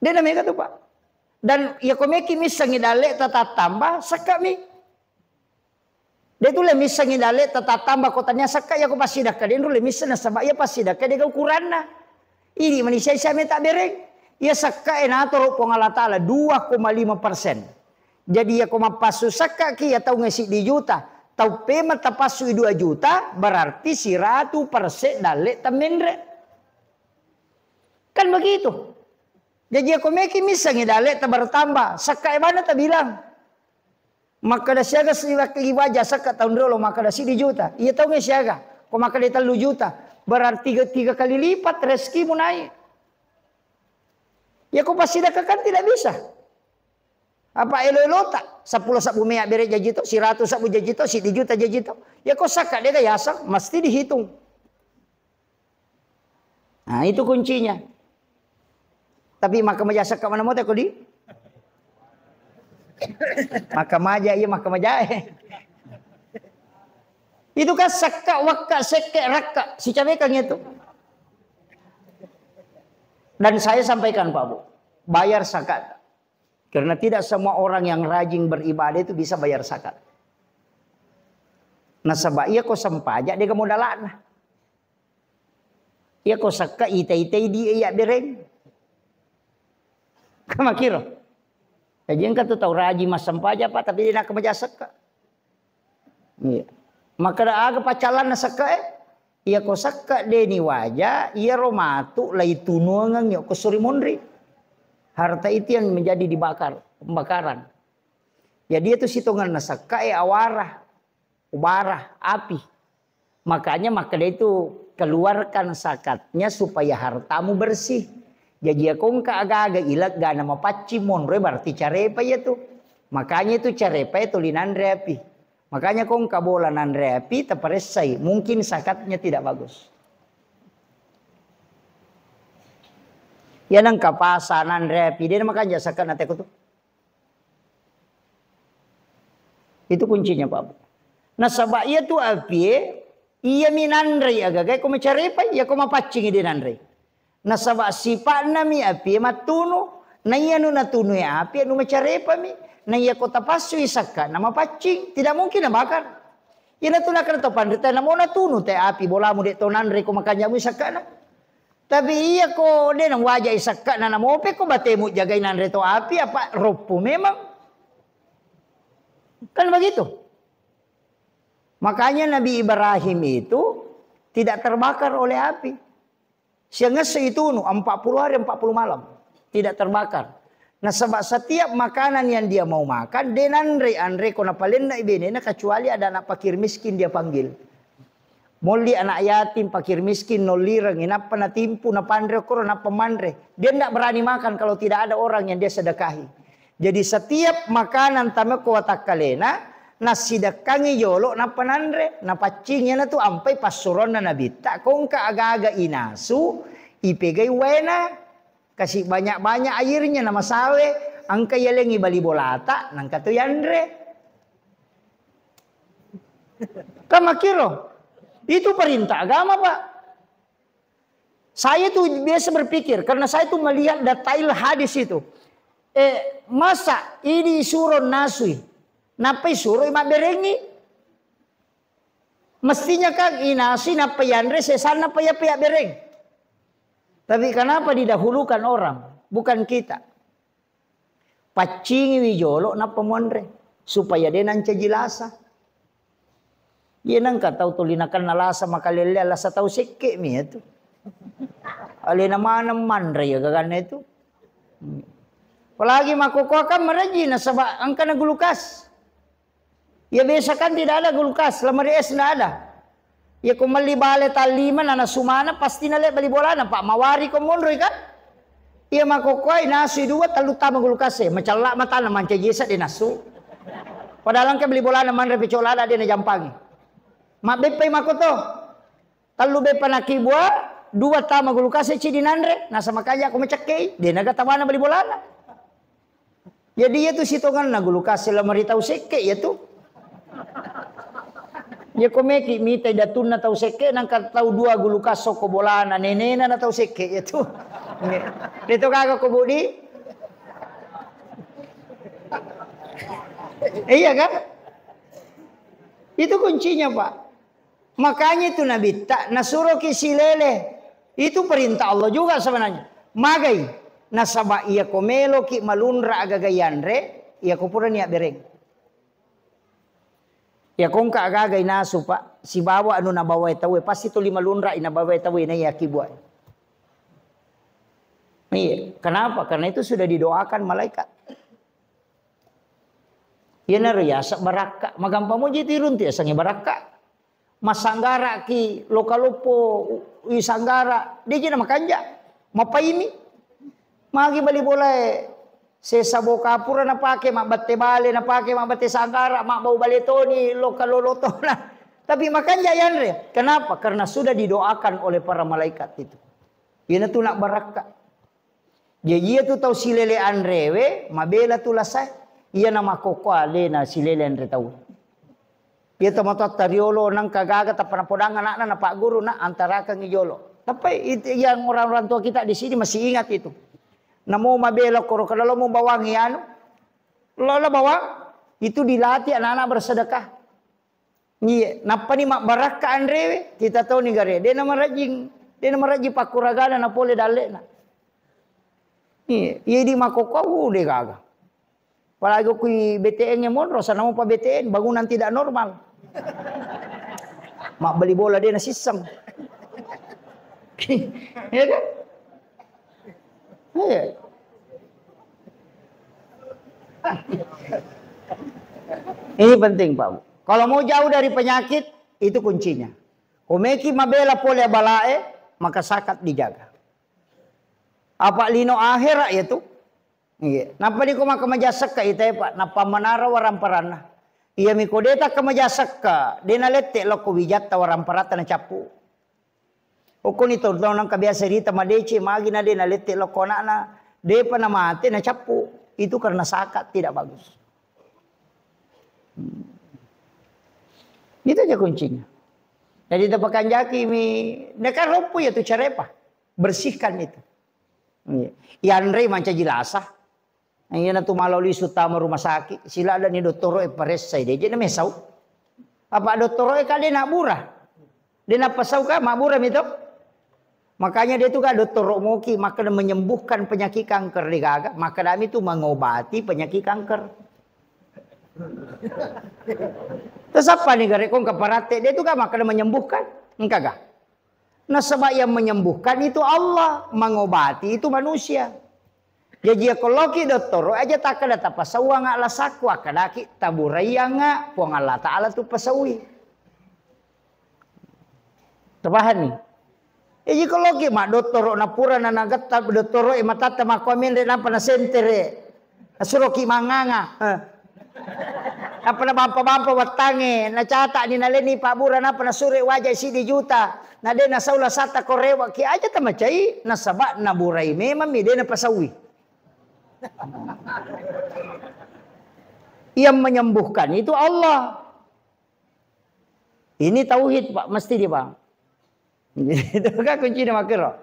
Dia namanya tuh Pak. Dan ya komeki misangi dale tata tambah saka mi. Dia tu le misangi dale tata tambah kotanya saka ya ko pasti dak dia le misana sama ya pasti dak dia ukuranna. Ini manusia saya tak bereng. Ya saka enator pong Allah Taala 2,5%. Jadi ya ko mapasu saka ki ya tau ngesi di juta. Tau pema tapasu 2 juta berarti 100% dale tamendre. Kan begitu. Jadi ako meki misangi dale ta bertambah. Saka mana ta bilang. Maka dah siaga seliwaki wajah saka tahun dulu maka dah 1 juta. Iya tahu nggak siaga. Kau maka dia 3 juta. Berarti 3 kali lipat rezekimu naik. Ya kau pasti dah kan tidak bisa. Apa elo-elo tak? 10 sabu mea bere jajito. 100 sabu jajito. 1 juta jajito. Ya kau saka dia gaya sak. Mesti dihitung. Nah itu kuncinya. Tapi maka maja saka mana mau tak di? Maka maja iya maka maja. Itu kan saka wakka seke raka si cabekang itu. Dan saya sampaikan Pak Bu, bayar zakat. Karena tidak semua orang yang rajin beribadah itu bisa bayar zakat. Nah sebab iya kau sampaja dia kemodalan. Iya kau saka ite-ite dia iya bereng. Kama kira. Jadi engkau tu tahu rajin mas sampaja Pak tapi dia nak kemeja saka. Iya. Maka dah aga pacalan na saka iya ko saka deni wajah iya romatu lai tunuangan yo ko suri mondri. Harta itu yang menjadi dibakar, pembakaran. Ya dia tu sitongan na saka awarah, ubarah, api. Makanya maka dia itu keluarkan zakatnya supaya hartamu bersih. Jadi aku agak-agak ilat gak nama paci monre berarti carepa ya tu. Makanya itu carepa itu linandre api. Makanya kau kabola nandre api terperesai. Mungkin zakatnya tidak bagus. Ya nang kapasa nandre api dia makanya zakat nanti aku tuh. Itu kuncinya Pak. Nah sebab ia tu api iya minandre agak-agak kau mecarepa ya kau mapacing dia nandre. Na sabak sifat nami api matunu na iya nu natunu ya api nu macarepa mi na iya kota pasu isaka nama pacing tidak mungkin na bakar ya natuna kan to pandita na mo natunu te api bola mu de tonan re ko makanya mu isaka na tapi iya ko de nang wajah isaka na namo pe ko batemu jagain nan re to api apa ropo memang kan begitu. Makanya Nabi Ibrahim itu tidak terbakar oleh api. Sehingga itu 40 hari 40 malam tidak terbakar. Nah sebab setiap makanan yang dia mau makan denandre andre kona palen na ibene kecuali ada anak fakir miskin dia panggil. Moli anak yatim fakir miskin nolirang inapa na timpu na pandre koro na pemandre. Dia tidak berani makan kalau tidak ada orang yang dia sedekahi. Jadi setiap makanan tamu kuatak kalena na sidakangi yolo na panandre na pacingnya na tu ampai pasuron na nabita kong ka aga-aga inasu ipegay wena kasih banyak-banyak airnya nama sawe angka yalengi bali bolata nang katuyandre kamakiro itu perintah agama Pak. Saya tuh biasa berpikir karena saya tuh melihat detail hadis itu masa ini suruh nasui napai suruh imak berengi. Mestinya kan inasi napai yandre sesana napai ya bereng. Tapi kenapa didahulukan orang? Bukan kita. Pacingi wijolo napa mondre. Supaya dia nanca jilasa. Dia nang katau tulinakan nalasa makalele alasa tau seke mi itu. Alina mana mandre ya gagana itu. Apalagi makukuha kan merajin sabak angka na gulukas. Ya biasa kan tidak ada gulkas, lemari es tidak ada. Ya kumali bale taliman na sumana pasti nale bali bola na Pak mawari ko monroy kan. Ya makokoy nasu dua talu tama gulkas macalak mata na manca jesa di nasu. Padahal ke beli bola na man repicolada dia na jampangi. Mabepay makoto. Talu bepa na kibwa dua tama gulkas ci dinandre nasa makanya ako macakay dia nagatawa na bali bola na. Jadi ya tu sitongan na gulkas lemari tau seke ya tu. Ya komeki mita datun na tau seke nang katau 2 gulukas soko bolana nenena na tau seke itu. Dito kaga ko budi. Iya kan? Itu kuncinya, Pak. Makanya itu Nabi tak nasuruh ki silele. Itu perintah Allah juga sebenarnya. Magai nasaba iya komelo ki malunra agagayanre, iya kupura niya bereng. Ya kung kaagagay nasu Pak, si bawa anu nabaway tawe pasti tu lima lunra inabaway tawe na iya kibuay. Iya, kenapa? Karena itu sudah didoakan malaikat. Ya nariyasa baraka, magampang mo jitirun ti asangi baraka. Masanggara ki lokalupo isanggara, di jina makanja, mapaimi. Magi bali boleh sesabo kapura na pake, mabate bale na pake, mabate sanggara, mabau baletoni, lokaloloto na. Tapi makanja yan re. Kenapa? Karena sudah didoakan oleh para malaikat itu. Yan tu nak baraka. Jadi tu tahu silele anrewe, mabela tu lasai. Iya nama kokoa le na silele andre tahu. Dia tamatot tariolo nang kagagat apa podang anak na Pak Guru na antara kang ijolo. Tapi yang orang-orang tua kita di sini masih ingat itu. Namo mabela koro kalau mau bawang ianu. Lola bawang itu dilatih anak-anak bersedekah. Iya, napa ni mak baraka andrewe kita tahu ni gare. Dia nama rajin pakuragana na pole dalle na. Iya di makoko de gaga. Apalagi kui BTN nya monro sana mau pa BTN bangunan tidak normal. Mak beli bola dia na sistem. Iya kan? Iya. Ini penting Pak. Kalau mau jauh dari penyakit itu kuncinya. Komeki mabela pole balae maka sakat dijaga. Apa lino akhirat itu? Iya. Napa di kuma kemajasak ka ite Pak? Napa manara waramparana? Iya mikodeta kemajasak ka. Dena lette lo ko wijata waramparata na capu. Ukun itu nang kabiasa rita madece magi na dena lette lo kona na depa na mate na capu. Itu karena sakat tidak bagus. Itu aja kuncinya. Jadi tepakan jaki mi dekat rompu ya tu carepa. Bersihkan itu. Yanre manca jelasah. Yang tu maloli sutama rumah sakit. Sila ada ni doktoro paresai dia jadi mesau. Apa doktoro kali nak burah. Dia nak pasau ka mak burah itu. Makanya dia tu kan doktoro moki maka menyembuhkan penyakit kanker di gaga. Maka kami tu mengobati penyakit kanker. Terus apa nih gare kong kaparate dia tu kan maka menyembuhkan. Engkau gak? Nah sebab yang menyembuhkan itu Allah, mengobati itu manusia. Jadi kalau kita doktor aja tak ada tapasawa ngak lasaku akadaki taburaya ngak puang Allah Taala tu pasawi. Terpahan nih. Jadi kalau kita mak doktor na pura na nagat tab doktor matata makomen de napa na sentere. Suruh ki manganga. Apa na bampa-bampa watange na cata ni naleni Pak Bura napa na sure wajah si di juta. Na de na saula sata korewa ki aja tamacai na sabak na burai memang mi de na pasawi. Yang menyembuhkan itu Allah. Ini tauhid Pak, mesti dia Bang. Itu kan kunci nama kira.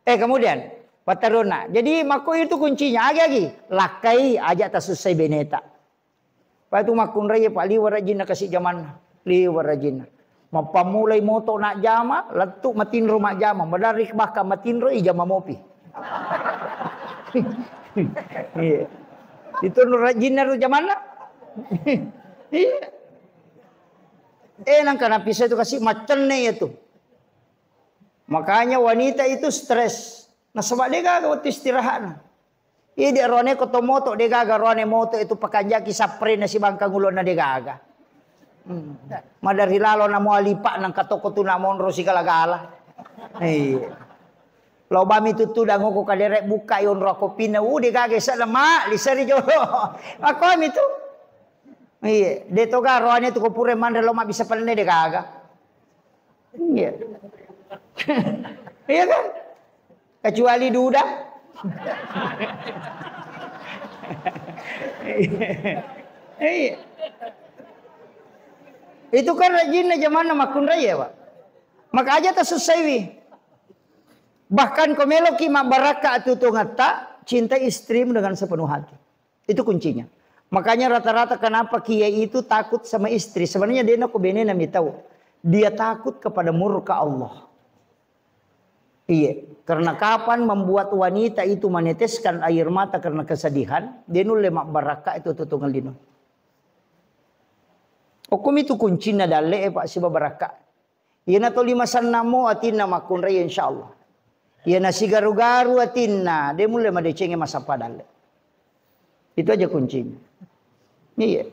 Kemudian pataruna. Jadi mako itu kuncinya agi lakai aja tak selesai beneta. Pak itu makun raya Pak liwar rajin kasih zaman liwar rajin. Mapamulai moto nak jama, letuk matin rumah jama, medarik bahkan matin ro ijama mopi. Iya. Itu rajin naru zaman nak. Iya. Nang kana pisah itu kasih macene itu. Makanya wanita itu stres. Nah sebab dia gak istirahat. Iya dia rone kotomoto dia gaga rone moto itu pakanjaki sapre na si bangka ngulon na dia gaga. Madari lalo na mo alipa nang katoko tu na monro si kalagala. Iya. Lo bami tutu dango ko kaderek buka yon roko pina dia gaga sa lama lisari jolo. Ako ami tu. Iya, de to ga rone tu ko pure mandre lo ma bisa palne dia gaga. Iya. Iya kan? Kecuali duda. Iya. Itu kan rajin aja mana makun raya Pak. Maka aja tak selesai. Bahkan komeloki mak baraka itu ngata cinta istrimu dengan sepenuh hati. Itu kuncinya. Makanya rata-rata kenapa kiai itu takut sama istri. Sebenarnya dia nak benena tahu. Dia takut kepada murka Allah. Iya, karena kapan membuat wanita itu meneteskan air mata karena kesedihan, dia nu lemak baraka itu tutungan lino. Hukum itu kuncinya dalle pak si baraka. Iya na to lima sanamo atinna makun raya insyaallah. Iya na si garu-garu atinna, dia mulai madecenge masa padale. Itu aja kuncinya. Iya.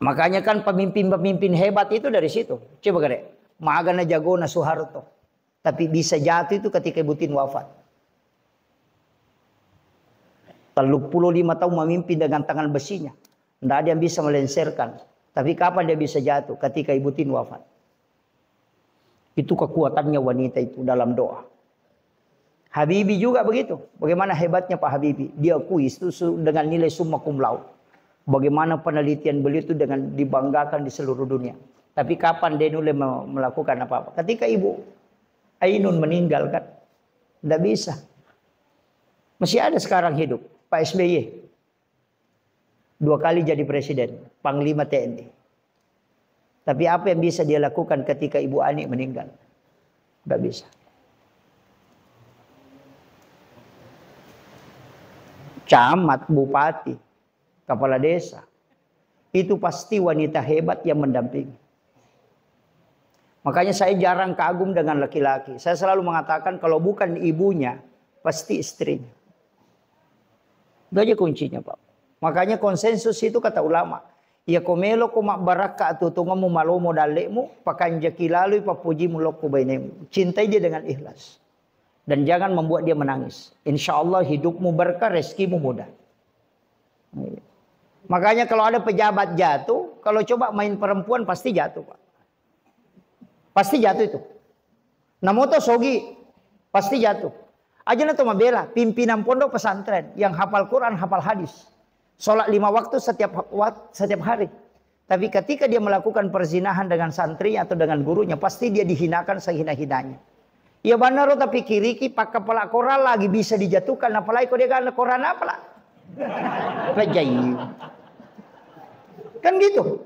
Makanya kan pemimpin-pemimpin hebat itu dari situ. Coba gede. Magana jagona Soeharto. Tapi bisa jatuh itu ketika Ibu Tin wafat. 35 tahun memimpin dengan tangan besinya. Tidak ada yang bisa melenserkan. Tapi kapan dia bisa jatuh? Ketika Ibu Tin wafat. Itu kekuatannya wanita itu dalam doa. Habibie juga begitu. Bagaimana hebatnya Pak Habibie. Dia akui itu dengan nilai summa cum laude. Bagaimana penelitian beliau itu dengan dibanggakan di seluruh dunia. Tapi kapan dia mulai melakukan apa-apa? Ketika Ibu Ainun meninggal kan. Tidak bisa. Masih ada sekarang hidup. Pak SBY. 2 kali jadi presiden. Panglima TNI. Tapi apa yang bisa dia lakukan ketika Ibu Ani meninggal? Tidak bisa. Camat, bupati, kepala desa. Itu pasti wanita hebat yang mendampingi. Makanya saya jarang kagum dengan laki-laki. Saya selalu mengatakan kalau bukan ibunya, pasti istrinya. Itu aja kuncinya Pak. Makanya konsensus itu kata ulama. Ya komelo komak baraka atau tungamu malomo dalekmu. Pakanjaki lalu papuji mulokku bainemu. Cintai dia dengan ikhlas. Dan jangan membuat dia menangis. Insya Allah hidupmu berkah, rezekimu mudah. Makanya kalau ada pejabat jatuh, kalau coba main perempuan pasti jatuh Pak. Pasti jatuh itu. Namoto sogi. Pasti jatuh. Aja na to mabela. Pimpinan pondok pesantren. Yang hafal Quran, hafal hadis. Sholat 5 waktu setiap hari. Tapi ketika dia melakukan perzinahan dengan santri atau dengan gurunya. Pasti dia dihinakan sehina-hinanya. Ya benar tapi kiriki pakai kepala koral lagi bisa dijatuhkan. Apalagi kalau dia kan koran apalah. Kan gitu.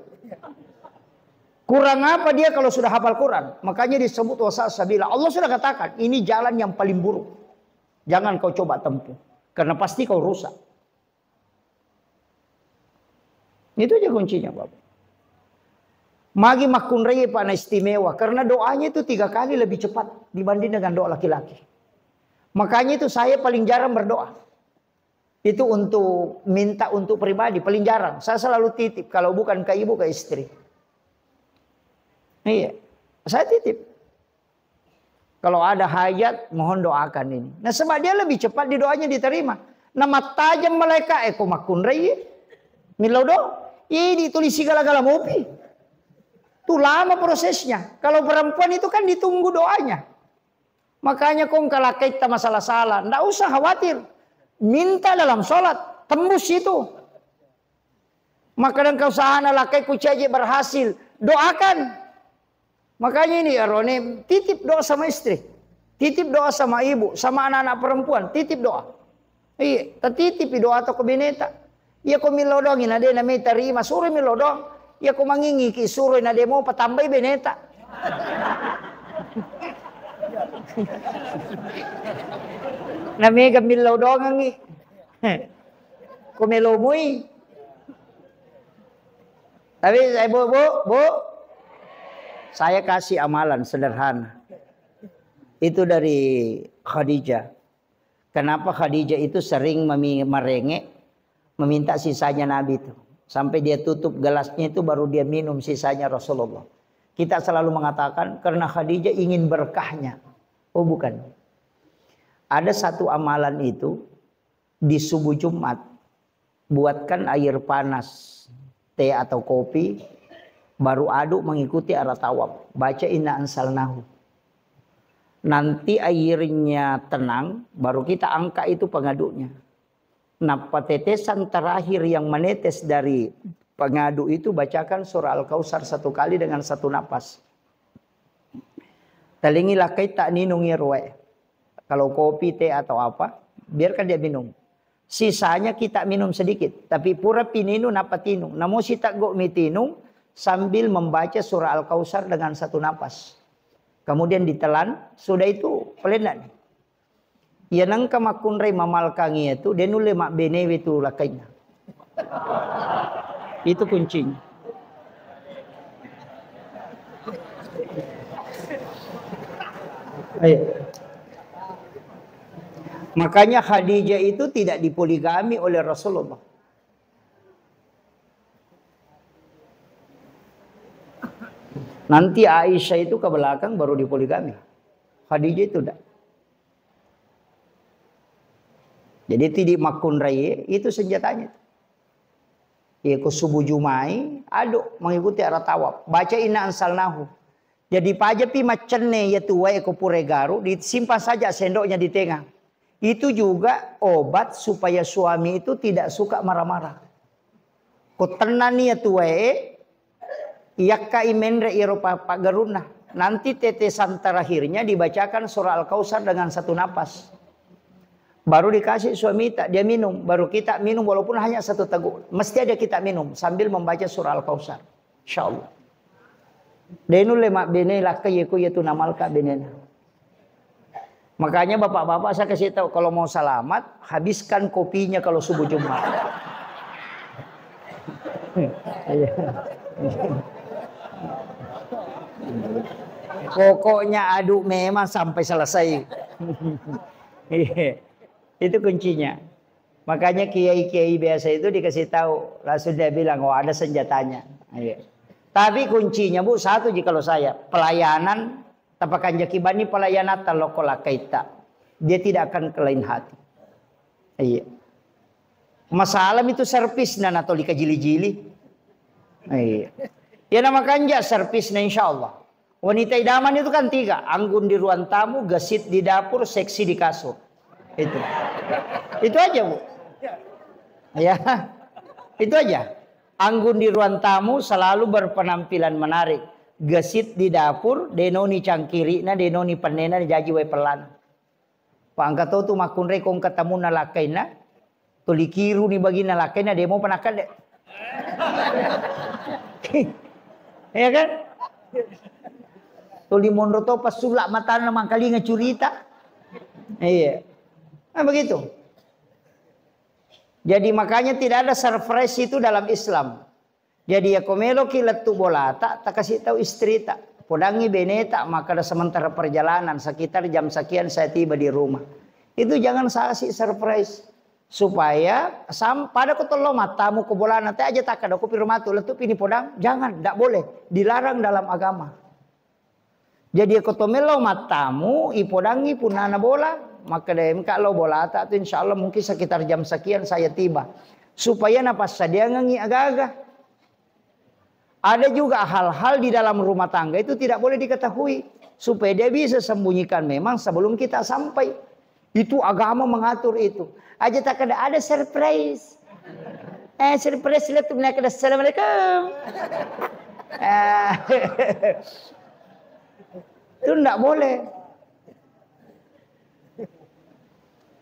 Kurang apa dia kalau sudah hafal Quran? Makanya disebut wasasabila. Allah sudah katakan, ini jalan yang paling buruk. Jangan kau coba tempuh. Karena pasti kau rusak. Itu aja kuncinya Bapak. Magi makun raya pana istimewa. Karena doanya itu 3 kali lebih cepat dibanding dengan doa laki-laki. Makanya itu saya paling jarang berdoa. Itu untuk minta untuk pribadi. Paling jarang. Saya selalu titip. Kalau bukan ke ibu, ke istri. Iya, saya titip. Kalau ada hajat, mohon doakan ini. Nah, sebab dia lebih cepat di doanya diterima. Nama tajam malaikat eko makun raya. Milodo, ini tulis segala-gala mopi. Itu lama prosesnya. Kalau perempuan itu kan ditunggu doanya. Makanya kong kalau kita masalah salah, ndak usah khawatir. Minta dalam sholat, tembus itu. Maka dan kau sahana lakai kucaji berhasil, doakan. Makanya ini ya Roni, titip doa sama istri. Titip doa sama ibu, sama anak-anak perempuan, titip doa. Iya, titip doa atau ke bineta. Iya kau milodongin ade na may tarima, suruh milodong. Iya kau mangingi ki suruh na demo patambay bineta. Na may milodong ngi. Kau milomui. Tapi saya bu. Saya kasih amalan sederhana. Itu dari Khadijah. Kenapa Khadijah itu sering merengek, meminta sisanya Nabi itu. Sampai dia tutup gelasnya itu baru dia minum sisanya Rasulullah. Kita selalu mengatakan karena Khadijah ingin berkahnya. Oh bukan. Ada satu amalan itu di subuh Jumat. Buatkan air panas, teh atau kopi. Baru aduk mengikuti arah tawaf. Baca inna ansalnahu. Nanti airnya tenang. Baru kita angkat itu pengaduknya. Nah tetesan terakhir yang menetes dari pengaduk itu. Bacakan surah Al-Kautsar 1 kali dengan 1 napas. Talingilah kay tak ninungi ruwe. Kalau kopi, teh atau apa. Biarkan dia minum. Sisanya kita minum sedikit. Tapi pura pininu napa tinung. Namun si tak go mitinung sambil membaca surah Al-Kausar dengan satu napas. Kemudian ditelan. Sudah itu pelendan. Ya nangka makunrai mamalkangi itu. Denule mak benewe itu lakainya. Itu kuncinya. Ayo. Makanya Khadijah itu tidak dipoligami oleh Rasulullah. Nanti Aisyah itu ke belakang baru dipoligami. Khadijah itu tidak. Jadi tidak makun raya itu senjatanya. Ya ku subuh jumai, aduk mengikuti arah tawaf. Baca inna ansalnahu. Jadi pajapi macene ya tuai ku puregaru disimpan saja sendoknya di tengah. Itu juga obat supaya suami itu tidak suka marah-marah. Kutenani ya tuwe, yakka imendre iropa pagaruna. Nanti tetesan terakhirnya dibacakan surah Al-Kausar dengan satu napas. Baru dikasih suami tak dia minum, baru kita minum walaupun hanya satu teguk. Mesti ada kita minum sambil membaca surah Al-Kausar. Insyaallah. Denu lemak bene lakayeku yaitu namalka benena. Makanya bapak-bapak saya kasih tahu kalau mau selamat habiskan kopinya kalau subuh Jumat. Pokoknya aduk memang sampai selesai. Itu kuncinya. Makanya kiai-kiai biasa itu dikasih tahu, langsung dia bilang, oh ada senjatanya. Tapi kuncinya bu satu jika kalau saya pelayanan. Tapakan jakibani pelayanan talokola kaita. Dia tidak akan ke lain hati. Iya. Masalah itu servis dan atau dikajili-jili. Iya. Ya nama kanja servis na insyaallah. Wanita idaman itu kan 3. Anggun di ruang tamu, gesit di dapur, seksi di kasur. Itu. Itu aja bu. Ya. Itu aja. Anggun di ruang tamu selalu berpenampilan menarik. Gesit di dapur, denoni cangkiri, na denoni panena jaji we pelan. Pangkat tu makun rekong ketemu nalakai na, tulikiru ni bagi nalakai na demo panakan dek. Ya kan? Tuli mondro to pas sulak mata na mangkali ngecurita. Iya. Nah begitu. Jadi makanya tidak ada surprise itu dalam Islam. Jadi ya komelo kilat tu bola tak kasih tahu istri tak podangi beneta maka ada sementara perjalanan sekitar jam sekian saya tiba di rumah. Itu jangan kasih surprise supaya pada kotolo matamu ke bola nanti aja tak ada kopi rumah tu letup ini podang jangan tidak boleh dilarang dalam agama. Jadi ya kotomelo matamu ipodangi punana bola maka dem kalau bola tak tu insyaallah mungkin sekitar jam sekian saya tiba supaya napas sadia ngangi agak-agak. Ada juga hal-hal di dalam rumah tangga itu tidak boleh diketahui. Supaya dia bisa sembunyikan memang sebelum kita sampai. Itu agama mengatur itu. Aja tak ada surprise. Surprise lihat tu naik ada assalamualaikum. Itu tidak boleh.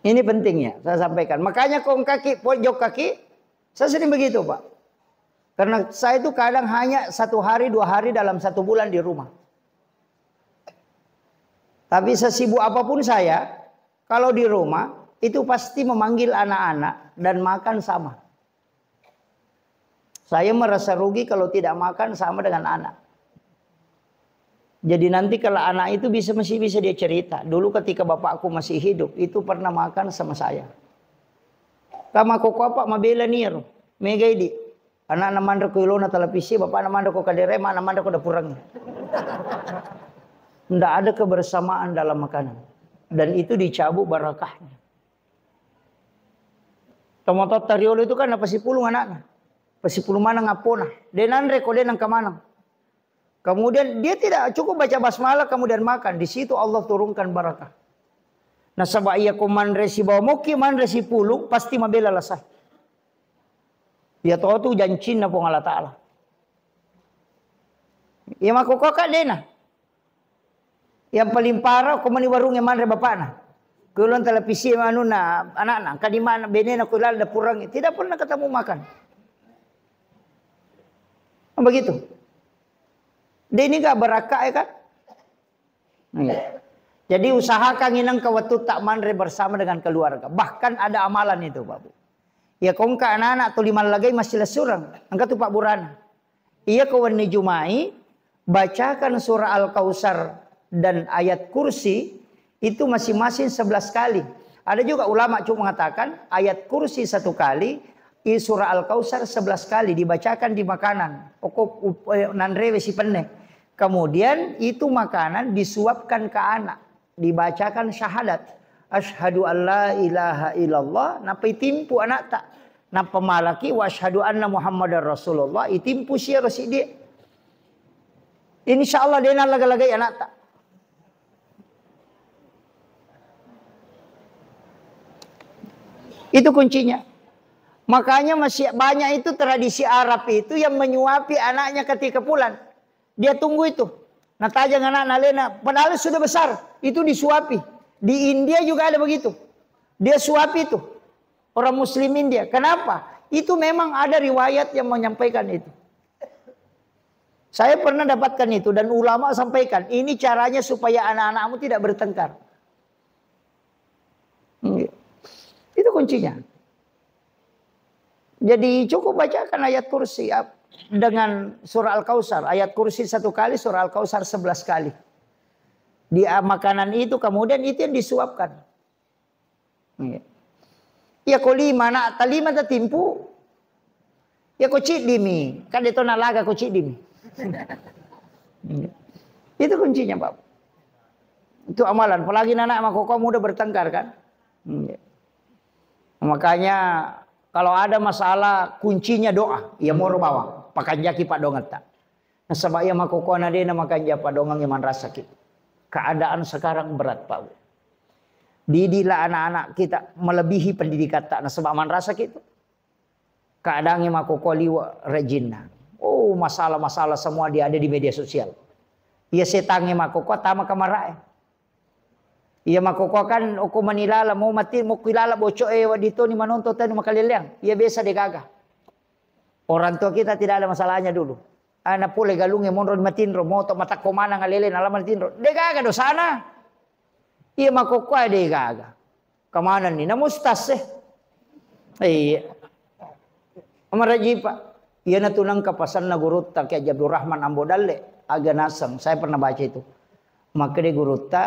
Ini pentingnya saya sampaikan. Makanya kong kaki, pojok kaki. Saya sering begitu pak. Karena saya itu kadang hanya 1 hari 2 hari dalam 1 bulan di rumah. Tapi sesibuk apapun saya, kalau di rumah itu pasti memanggil anak-anak dan makan sama. Saya merasa rugi kalau tidak makan sama dengan anak. Jadi nanti kalau anak itu masih bisa dia cerita. Dulu ketika bapakku masih hidup, itu pernah makan sama saya. Kama koko apa mabela niro, mega idi. Anak namandra ko ilona televisi, bapak namandra ko kaderema, namandra ko dapurang. Tidak ada kebersamaan dalam makanan. Dan itu dicabut barakahnya. Tomato tariolo itu kan apa si pulung anaknya. Pasi pulung mana ngapona. Denandre ko denang kamanang. Kemudian dia tidak cukup baca basmalah kemudian makan. Di situ Allah turunkan barakah. Nah sabak iya ko manre si bawa moki manre si pulung pasti mabela lasah. Dia tahu tu jancin na po Allah Ta'ala. Ia makukoka dena. Yang paling parah kau mani warung yang mana bapak na. Kulon televisi anu na anak-anak kadimana benena kulal da purang tidak pernah ketemu makan. Begitu. Dia ini gak berakah ya kan? Jadi usahakan inang kawatu tak mandre bersama dengan keluarga. Bahkan ada amalan itu Pak Bu. Ya kongka anak-anak tu lima lagi masih lesurang. Angkat tu Pak Burana. Ia kawan ni Jumai bacakan surah Al-Kausar dan ayat kursi itu masing-masing 11 kali. Ada juga ulama cuma mengatakan ayat kursi 1 kali, surah Al-Kausar 11 kali dibacakan di makanan. Pokok nanrewe si pendek. Kemudian itu makanan disuapkan ke anak, dibacakan syahadat. Asyhadu an la ilaha illallah, napa itimpu anak tak. Napa malaki wa asyhadu anna Muhammadar Rasulullah, itimpu sia rosi dia. Insyaallah dia nak laga-lagai anak tak. Itu kuncinya. Makanya masih banyak itu tradisi Arab itu yang menyuapi anaknya ketika pulang. Dia tunggu itu. Nah tajang anak nalena. Padahal sudah besar. Itu disuapi. Di India juga ada begitu. Dia suapi itu. Orang muslim India. Kenapa? Itu memang ada riwayat yang menyampaikan itu. Saya pernah dapatkan itu. Dan ulama sampaikan. Ini caranya supaya anak-anakmu tidak bertengkar. Itu kuncinya. Jadi cukup bacakan ayat kursi dengan surah Al-Kausar. Ayat kursi 1 kali, surah Al-Kausar 11 kali. Di makanan itu kemudian itu yang disuapkan. Ya koli mana talima tatimpu. Ya kocik dimi. Kan itu nalaga kocik dimi. Itu kuncinya Pak. Itu amalan. Apalagi anak makoko muda bertengkar kan. Makanya kalau ada masalah kuncinya doa. Ya mau bawa. Pakan jaki pak dongat tak. Nah sebab ya makoko nadena makan japa dongang yang rasa sakit. Keadaan sekarang berat Pak. Didilah anak-anak kita melebihi pendidikan tak. Nah sebab man rasa gitu. Keadaannya makoko liwa rejina. Oh masalah-masalah semua dia ada di media sosial. Ia setangnya makoko tama kamarae. Ia makoko kan aku manilala mau mati mau kilala bocok wadito ni manonto tanu makaliliang. Ia biasa digagah. Orang tua kita tidak ada masalahnya dulu. Anak pule galungnya monron matinro moto mata komana ngalele nalaman tinro. Digagah do sana. Ia makoko ada digagah. Kemana ni? Namustas Iya. Amaraji Pak. Ia natunang kapasan na gurutta kaya Abdul Rahman Ambodalle aga nasang. Saya pernah baca itu. Maka de gurutta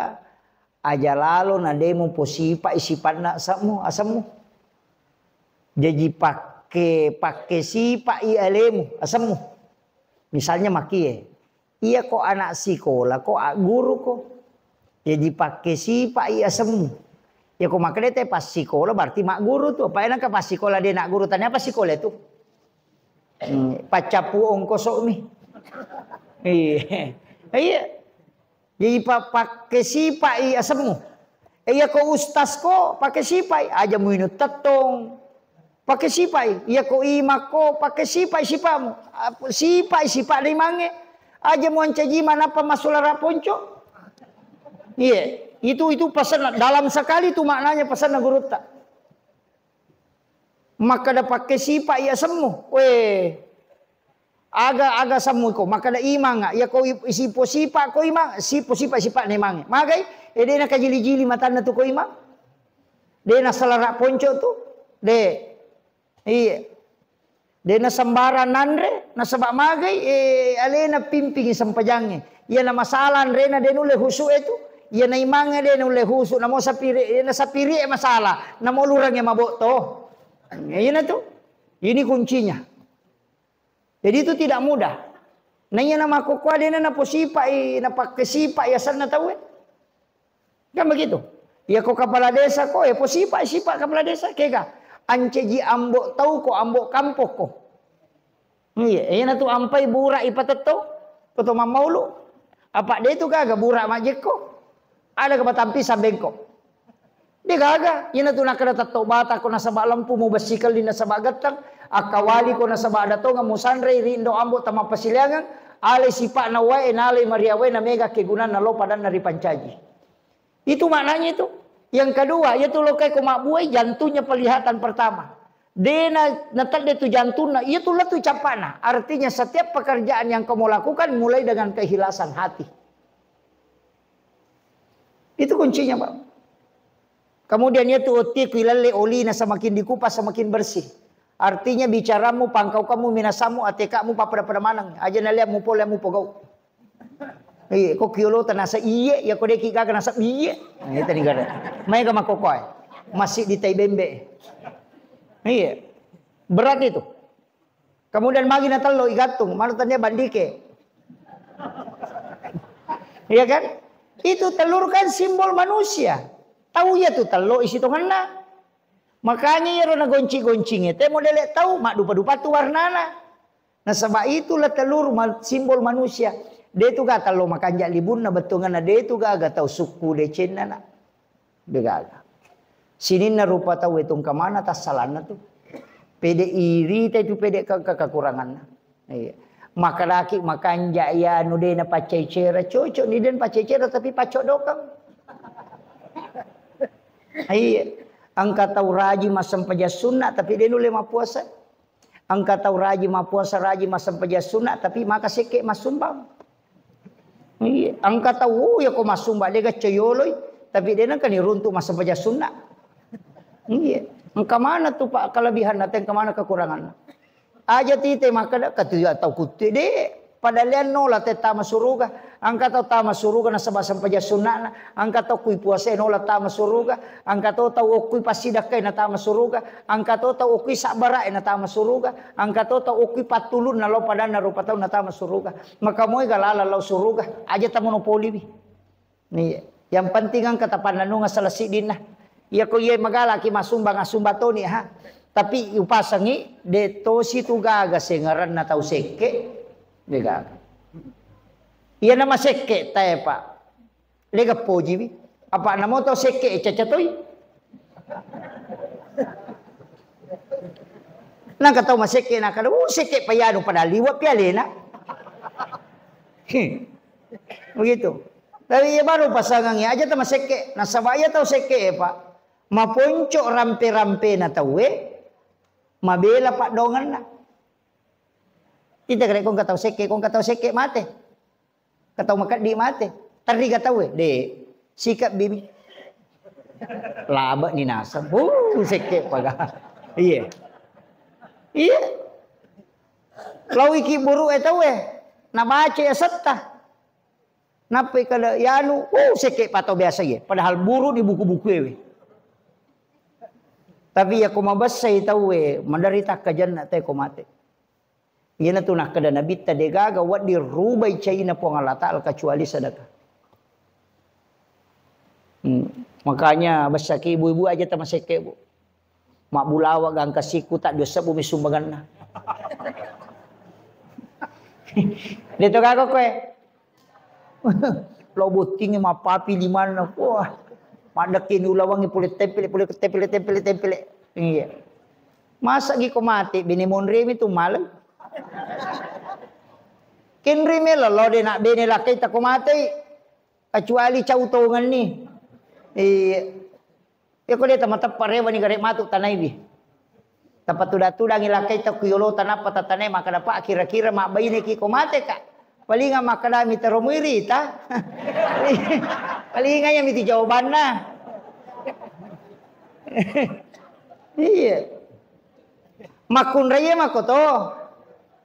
aja lalu nademu posipa isipan na asamu. Jadi pakai sipa ialemu asamu. Misalnya makie. Iya kok anak sekolah kok guru kok. Jadi pakai sipa iasamu. Ya kok makanya teh pas sekolah berarti mak guru tuh. Apa enak pas sekolah dia nak guru tanya apa sekolah itu? Pacapu ongkosok mi. Iya. Jadi pakai sipai asemu. Iya ko ustaz ko pakai sipai aja minut tetong. Pakai sipai. Iya ko ima ko pakai sipai sipamu. Sipai sipa di mange. Aja mau ancaji mana apa masulara ponco. Iya, itu pesan dalam sekali itu maknanya pesan guru tak. Maka ada pakai sipai asemu. Weh. Aga samu ko maka da imanga ya ko isipo sipa ko imang sipo sipa ni mange magai ede na kajili-jili matana tu ko imang de na salara ponco tu de iya de na sambara nanre na saba magai alena pimping sampajange ya na masalan re na de nule husu itu ya na imanga de nule husu na mo sapiri na sapiri masalah na mo lurang ya maboto ya na tu ini kuncinya. Jadi itu tidak mudah. Nanya nama koko ada na posipa na pakai sipa ya sana tahu kan begitu. Ya kok kepala desa kok ya posipa sipa kepala desa kega. Anceji ambok tahu kok ambok kampok kok. Iya, na tu ampai burak ipateto. Toto mamaulu. Apa dia itu kagak burak majek kok. Ada kebatampi sambengkok. Dia kagak. Ina tu nak kena tato bata ko nasaba lampu mo basikal di nasaba gatang. Akawali ko nasaba adato nga musandre rindo ambo tama pasiliangan. Ale sipa na wae na ale mariawe na mega kegunan na lo padan na ripancaji. Itu maknanya itu. Yang kedua, yaitu lokai komak buai jantungnya pelihatan pertama. Dena natal itu jantungnya, itu lah tu capana. Artinya setiap pekerjaan yang kamu lakukan mulai dengan keikhlasan hati. Itu kuncinya, Pak. Kemudian itu otik ilale olina semakin dikupas semakin bersih. Artinya bicaramu, pangkau kamu, minasamu, atekamu pada manang. Aja nalia mu pola mu pogau. Iya, kok kiolo tanasa iya, ya kok deki kagak nasa iya. Nah, itu nih kada. Mai ka makokoy. Masih di Taibembe. Iya. Berat itu. Kemudian magi natal lo igatung, manutannya bandike. Iya kan? Itu telur kan simbol manusia. Tahu ya tuh telur isi tongana. Makanya ya rona gonci-goncing itu modele tahu mak dupa-dupa tu warnana. Nah sebab itulah telur simbol manusia. Dia tu kata lo makan jak libun na betungan dia tu gak tahu suku de Cina na. Dia gak. Sini na rupa tahu hitung ke mana tas salana tu. Pede iri itu pede kekurangan. Iya. Maka laki makan jak ya nu de na pacai cera cocok ni den pacai cera tapi pacok dokang. Iya. Angka tahu raji masam paja sunat tapi dia nule ma puasa. Angka tahu raji ma puasa raji masam paja sunat tapi maka seke masumbang. Iya, angka tahu ya kok masumbang dia coyoloi tapi dia kan diruntuk masam paja sunat. Iya. Angka mana tuh Pak kelebihan datang ke mana kekurangan? Aja tite maka dak katu tahu kutu deh. Padahal nola teta masuruga. Angka tahu ta masuruga na sabasam paja sunat. Angka tahu kui puasa nola ta masuruga. Angka tahu kui pasidak kay na ta masuruga. Angka tahu kui sabara na ta masuruga. Angka tahu kui patulun na lo padan na rupa tahu na ta masuruga. Maka moy galala lo suruga. Aja ta monopoli bi. Nih, yang penting ang katapan nanu nga salasi din na. Iya ko iya magala ki masumba nga sumbato ni ha. Tapi upasangi deto situ gaga sengaran na tahu seke. Lega. Iya nama seke tae Pak. Lega poji bi. Apa namo to seke cacatoy? Nang kataw maseke na kada seke payano pada liwat pialena. Begitu. Tapi ya baru pasangangnya aja tama seke. Nah sabaya tahu seke Pak. Maponcok rampe-rampe na tawe. Mabela Pak dongan na. Kita kira kong kataw seke mate. Kataw makat di mate. Tari kataw de sikap bibi. Laba ni nasa. Seke paga. Iya. Iya. Lawi ki buru etaw nabaca ya setta. Napai kada yanu. Seke pato biasa ye. Padahal buru di buku-buku Tapi ya kumabasay tahu menderita kajan te komate. Yan na tunak kada nabita de gaga wat di rubay chay na po ang alatal kecuali sedekah. Makanya basta ki ibu-ibu aja ta maseke bu. Mak bulawa gang kasiku tak dosa bumi sumbangan na. Dito gaga ko Loboting mapapi liman na po. Madakin ulawangi pulit tempele. Iya. Masa gi ko mati binimon remi tu malam. Kinri lo de nak bene lakay ta kumatay kecuali cautongan ni ya ko deta mata parewa ni gare matu tanay bi tapat tudang ilakay ta kuyolo tanapa tatanay maka dapat kira-kira mak bayine ki kumate ka palinga makadami teromiri ta palinga ya miti jawaban na iya makun raya makoto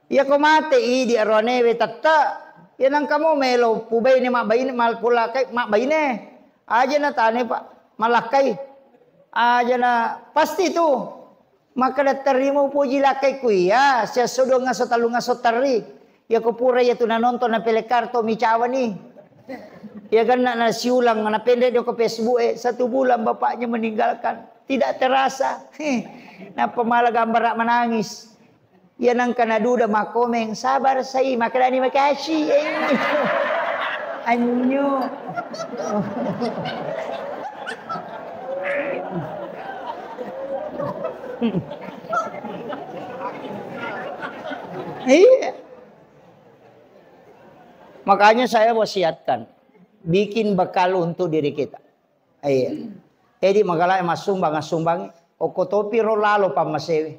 ya kumate di arone tatta yan ang kamo melo pubay ni mabayne mal pula kay mabayne aja na tane Pak malakay aja na pasti tu maka terima puji lakay kuya siya sudo nga sa talunga sa tari ya ko pura ya tu nanonton na pelekarto micawa ni ya kan na siulang na pendek do ko Facebook satu bulan bapaknya meninggalkan tidak terasa na pamala gambar menangis. Yan ang kanaduda makomeng sabar say makadani makasih anyo iya. Makanya saya wasiatkan bikin bekal untuk diri kita. Iya. Edi magala sumbang o kotopi ro lalo pa masewe.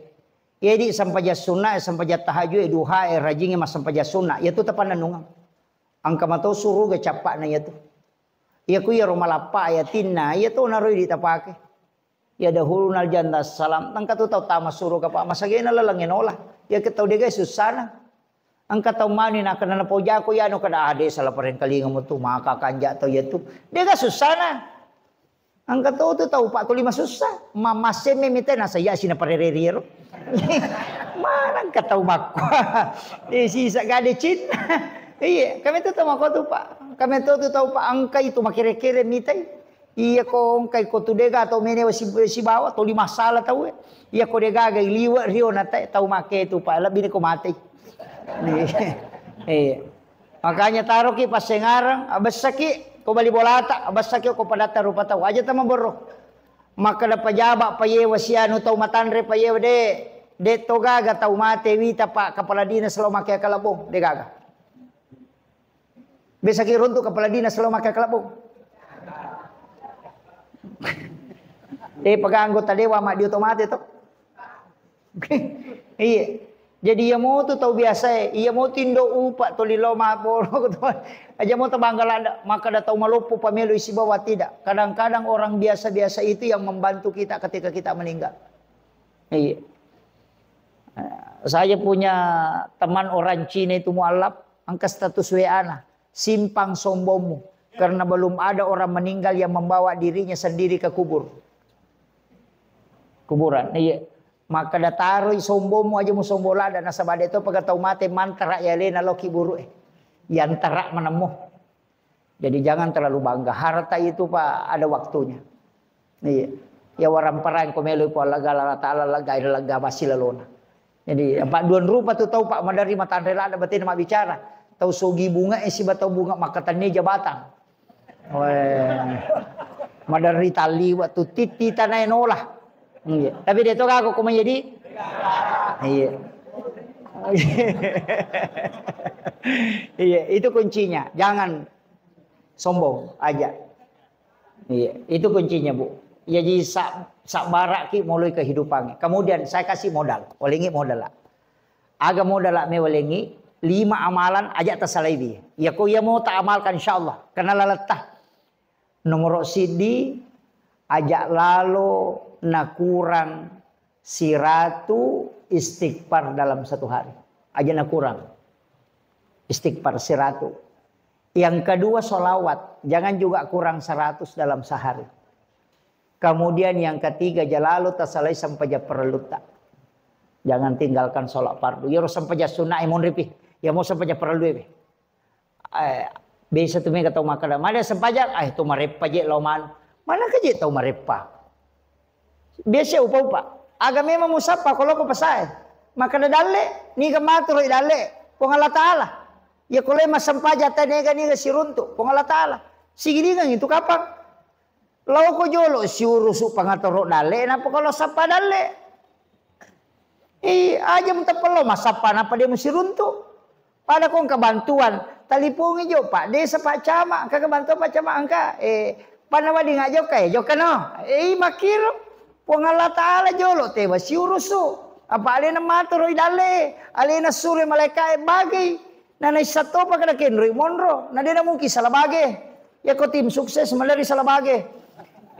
Edi sampaja sunna sampaja tahajud duha rajinge mas sampaja sunna. Ya tu tapan nanungang. Angka matau suruh ga capak na ya tu. Ya ku ya romalapa ya tinna ya tu naroi ditapake. Ya dahulu nal janda salam. Angka tu tau tama suruh ka pa masagena lalangin olah. Ya ketau dega susana. Angka tau mani na kana po jako ya no kada ade salah paren kalinga mo tu maka kanja tau ya tu. Dega susana. Angka tu tau 45 susah. Mama seme mite na saya sina parereriero. Mana ka tau makwa. Sisa gade cin. Iya, kami tu tahu mako tu Pak. Kami tu tahu Pak angka itu makire-kire mitai. Iya ko angka ko tu dega atau mene si bawa tu lima salah tahu. Iya ko dega ga liwa rio natai tahu make tu Pak lebih ni ko mati. Iya. Makanya taruh ki pas sengarang abas saki ko bali bolata abas saki ko padata rupa tahu aja tama borok. Maka da pajaba paye wasianu tahu matanre paye de toga ga tahu mate wita Pak kepala dinas selalu make kalabong de gaga. Bisa kirun tu kepala dinas selalu makan kelabung. Pagka anggota dewa mak di otomatis tu. Iya. Jadi ia mau tu tahu biasa. Ia mau tindo upak tu lilo mapor. Aja mau tebanggal maka dah tahu malupu pemilu isi bawah tidak. Kadang-kadang orang biasa-biasa itu yang membantu kita ketika kita meninggal. Iya. Saya punya teman orang Cina itu mualaf angka status WA nah. Simpang sombongmu karena belum ada orang meninggal yang membawa dirinya sendiri ke kuburan. Iya. Maka dataroi sombongmu aja mu sombola dan nasabade itu paga tau mate mantra ya lena loki buru yang terak menemuh. Jadi jangan terlalu bangga. Harta itu Pak ada waktunya. Iya. Ya waram perang komelo po laga taala laga basilalona. Jadi Pak duan rupa tu tahu Pak madari matan rela ada batin mak bicara. Tahu sogi bunga si batau bunga makatan ni jabatan. Madari tali waktu titi tanah nolah. Iya. Tapi dia tu aku menjadi. Iya. Iya, itu kuncinya. Jangan sombong aja. Iya, itu kuncinya Bu. Jadi sak barak ki mulai kehidupannya. Kemudian saya kasih modal. Walengi modal lah. Aga modal lah me walengi. 5 amalan ajak tasalaibi. Ya ko ya mau tak amalkan insyaallah. Karena laletah. Nomor sidi ajak lalu nakurang siratu istighfar dalam satu hari. Aja nakurang. Istighfar siratu. Yang kedua solawat. Jangan juga kurang 100 dalam sehari. Kemudian yang ketiga jalalu tasalai sampai perlu tak. Jangan tinggalkan sholat fardu. Ya sampai sunnah imun ripih. Ya mau sampai perlu deh. Bisa tu mereka tahu makan. Mana sempajak? Tu marepa je loman. Mana kerja tahu marepa? Biasa upa-upa. Agak memang musapa kalau aku pasai. Maka dah dale. Ni ke matur dale. Pengala Ta'ala. Ya kalau mas sempajak tadi ni si runtuk. Pengala Ta'ala. Sige kan itu kapan? Lau ko jolo si urusuk pangatorok dale. Napa kalau sapa dale? Aja mentepelo masapa napa dia mesti runtuk. Pada kong kebantuan talipungi jo Pak desa Pak Camak ka kebantuan Pak Camak angka panama di ngajo kay jo kano makir pengala Ta'ala jolo te si urusu apa alena matur dale alena sure malaikat bagai nanai satu pa kada kenri monro na dena mungkin salah bage ya ko tim sukses malari salah bage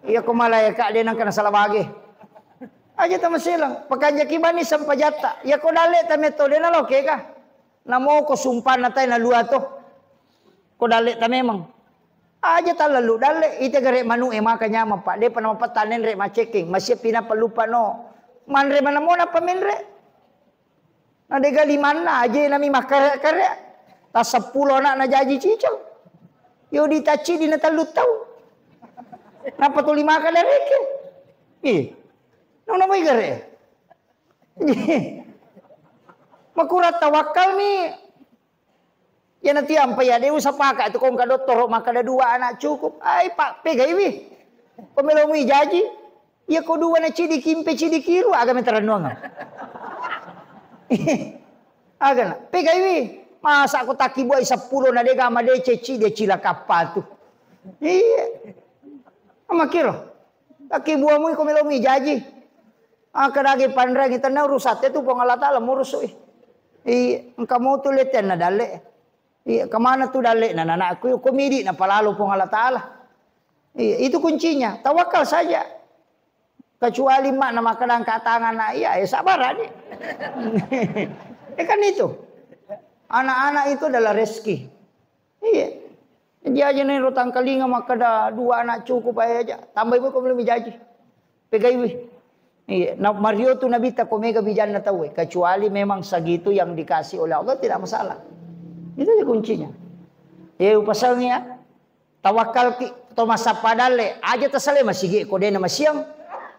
ya ko malaikat dena kana salah bage aja ta masilang pakanja kibani sampajata ya ko dale ta metode na lo ke ka namo ko sumpah natay na luwa to. Ko dali ta memang. Aja ta lalu dali ite gare manu makanya Pak. De pa mapatanen re ma-checking. Masya pinapalupa no. Manre manamo na paminre. Na de gali mana aja nami makare-kare. Ta 10 na jaji cicau. Yo ditaci di natalu tau. Napa tu 5 kali reke. Nona boy gare. Makurat tawakal ni. Ya nanti ampai ya dewa sapaka itu kong doktor maka ada 2 anak cukup. Ai Pak pegai wi. Pemelumi jaji. Ya ko 2 na cidi kimpe cidi kiru aga meteranong. Aga na pegai wi. Masa aku taki buai 10 na dega ma de ceci de cila kapal tu. Iya. Amakiro. Taki buamu ko melomi jaji. Kadagi pandra kita na rusate tu pong Allah Taala murusui. Engkau mau tu leten na dale. Kemana tu dale na anakku komedi na palalu pong Allah Taala. Itu kuncinya. Tawakal saja. Kecuali mak nama kadang katangan na iya sabar aja. Kan itu. Anak-anak itu adalah rezeki. Iya. Dia aja nih rotang kalinga maka ada 2 anak cukup aja. Tambah ibu kau belum jaji. Pegai. Iya. Nah Mario tu Nabi tak komega bijana tahu. Kecuali memang segitu yang dikasih oleh Allah tidak masalah. Itu aja kuncinya. Ya pasalnya tawakal ki to masa padale aja tasale masih ko dena masiang.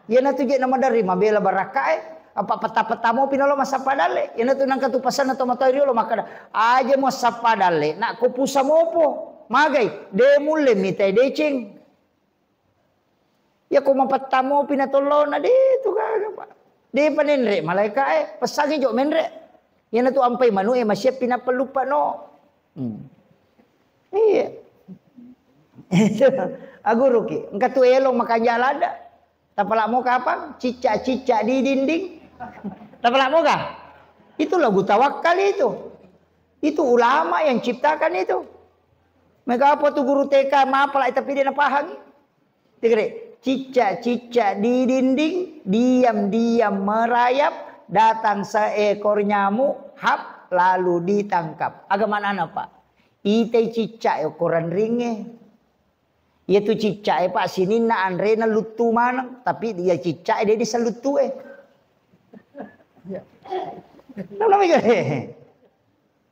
Ya na tuje nama dari mabela barakae apa peta-peta mo pinolo masa padale. Ya na tu nang katupasan na tomatorio lo maka aja mo sa padale nak ko pusa mo po. Magay de mulle mitay decing. Ya ko mapata mo pinatolo na dito ka. De panenre malaika pasagi jo menre. Ya na tu ampay manu masyep pinapalupa no. Iya. Aguru ki, engka tu elong makajalada. Tapalak mo kapang cicak-cicak di dinding. Tapalak mo ka? Itu lagu tawakal itu. Itu ulama yang ciptakan itu. Mereka apa tu guru TK mapalak tapi dia napahang. Tigre, cicak-cicak di dinding, diam-diam merayap, datang seekor nyamuk, hap lalu ditangkap. Agama mana Pak? Ite cicak ukuran ringe. Yaitu cicak Pak sini na andre na lutu mana, tapi dia cicak dia disalutu Nama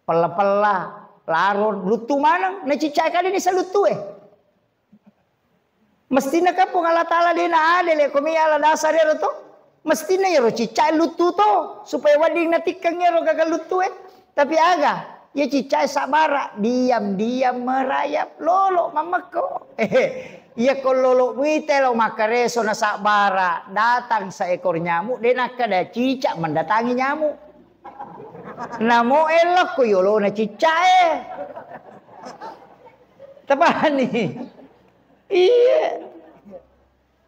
pela-pela larut lutu mana, na cicak kali disalutu Mestina kapung Allah Taala dia na adele komi ala dasar dia to. Mestina ya ro cicak lutu to supaya wading na tikang ya ro gagal lutu Tapi aga ya cicak sabara diam-diam merayap lolo mamako. Ya kalau lolo wite lo makareso na sabara datang seekor nyamuk dia nak ada cicak mendatangi nyamuk. Namo elok ko yolo na cicak Tapani. Iya.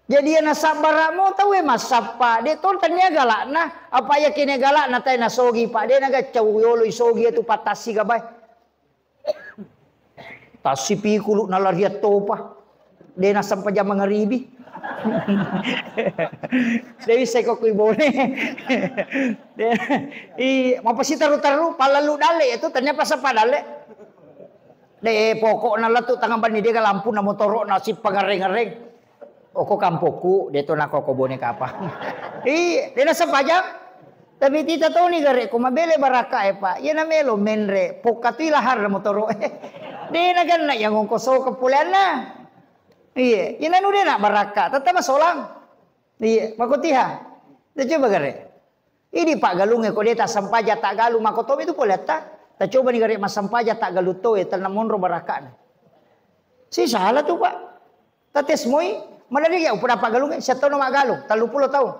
Jadi na sabara mo tahu masapa dia ton tanya galak na apa ya kini galak na tay na sogi pak dia naga cawuyolo sogi itu patasi gabay tasi pikulu na lariat topa dia na sampai jam mangaribi Dewi seko kuibone mapasi taru-taru palalu dale itu ternyata pasapa dale de pokok na latu tangan bani dia lampu na motoro na si pangareng-areng Oko kampoku, dia tu nak koko boneka apa? Dia nasa pajak. Tapi tita tahu ni gare, kumabele baraka Pak. Ya namelo menre, pokatu ilahar na motoro. Dia nagan na yang ngongkoso kepulian na. Iya, ya nanu dia nak baraka. Tetap masolang. Iya, makutiha. Dia coba gare. Ini Pak galungnya kau dia tak sampaja tak galu makotom itu boleh tak? Tak coba ni gare mas sampaja tak galu to tanam monro baraka. Si salah tu Pak. Tates moi. Mana dia upura pagalung sa taon na magalung 30 taon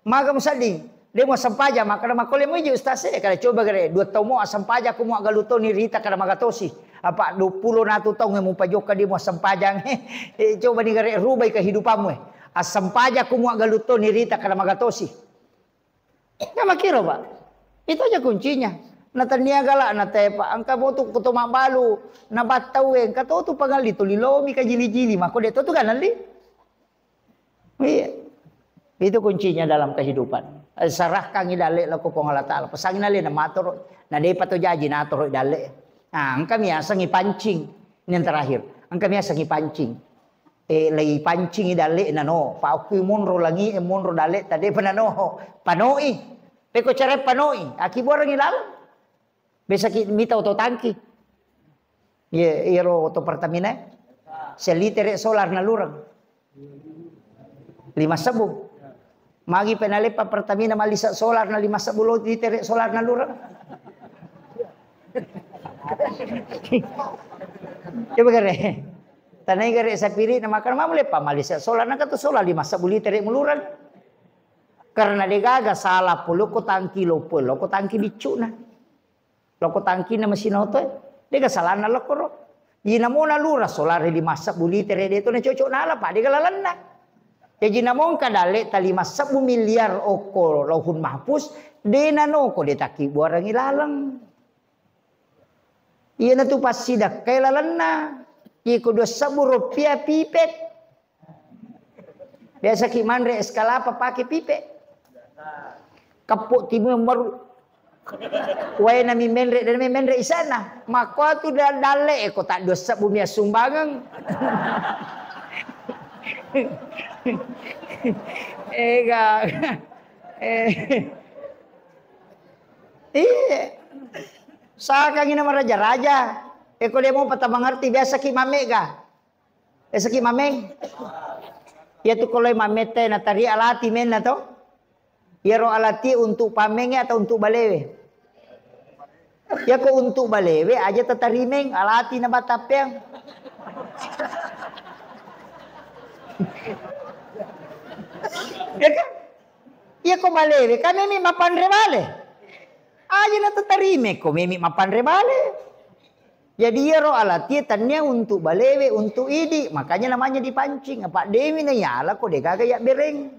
maga musading dia mo sampaja maka makole mo ji ustaz kada coba gare 2 taon mo sampaja ko mo galuto ni Rita kada magatosi apa 20 na tu taon mo pajok ka di mo sampajang coba ni gare rubay kehidupanmu sampaja ko mo galuto ni Rita kada magatosi na makiro Pak itu aja kuncinya natania gala na tepa angka mo tu kutuma balu na bataw kato tu pagali tu lilomi ka jili-jili mako deto tu kanali. Iya. Itu kuncinya dalam kehidupan. Serahkan idale lako pong Allah Taala. Pasangin nali na matur na de pato jaji na toro idale. Ang kami asa ngipancing yang terakhir. Ang kami asa ngipancing. Lagi pancing idale na no. Pa aku monro lagi monro dale tadi panano. Panoi. Peko cara panoi. Aki borang ilal. Besa ki mita auto tangki. Ye iro auto Pertamina. Selitere solar na lurang. 5 sabu. Magi penale pa Pertamina malisa solar na 5 sabu lo ditere solar na lurang. Coba gare. Tanay gare sa piri na makan mamule pa malisa solar na kato solar 5 sabu litere mulurang. Karena dia gaga salah puluh ko tangki lo ko tangki bicu na. Lo ko tangki na mesin auto. Dia ga salah na lo ko. Yina mo na lura solar 5 sabu litere dia to na cocok na ala pa dia galalan na. Jadi namong kadale talima 1 miliar oko lauhun mahpus denano ko detaki buarang ilalang. Iya na tu pasti dah kay lalanna. Iko 2.000 rupiah pipet. Biasa ki manre eskalapa pakai pipet. Kapok timu baru. Wai nami menre dan menre isana. Maka tu dah dale ko tak 2.000 bumi sumbangan. Saka ngina raja-raja. Eko dia mau patah mengerti biasa ki mame ga. Biasa ki mame. Ya tu kalau mame teh na tari alati men na to. Ya ro alati untuk pamenge atau untuk balewe. Ya ko untuk balewe aja tatarimeng alati na batapyang. Ya kan? Ya ko balewe kami mi mapan rebale. Aja na tatarime ko mimi mapan rebale. Jadi ya roh alati tanya untuk balewe untuk idi, makanya namanya dipancing. Apa dewi na yala ko de kagak bereng.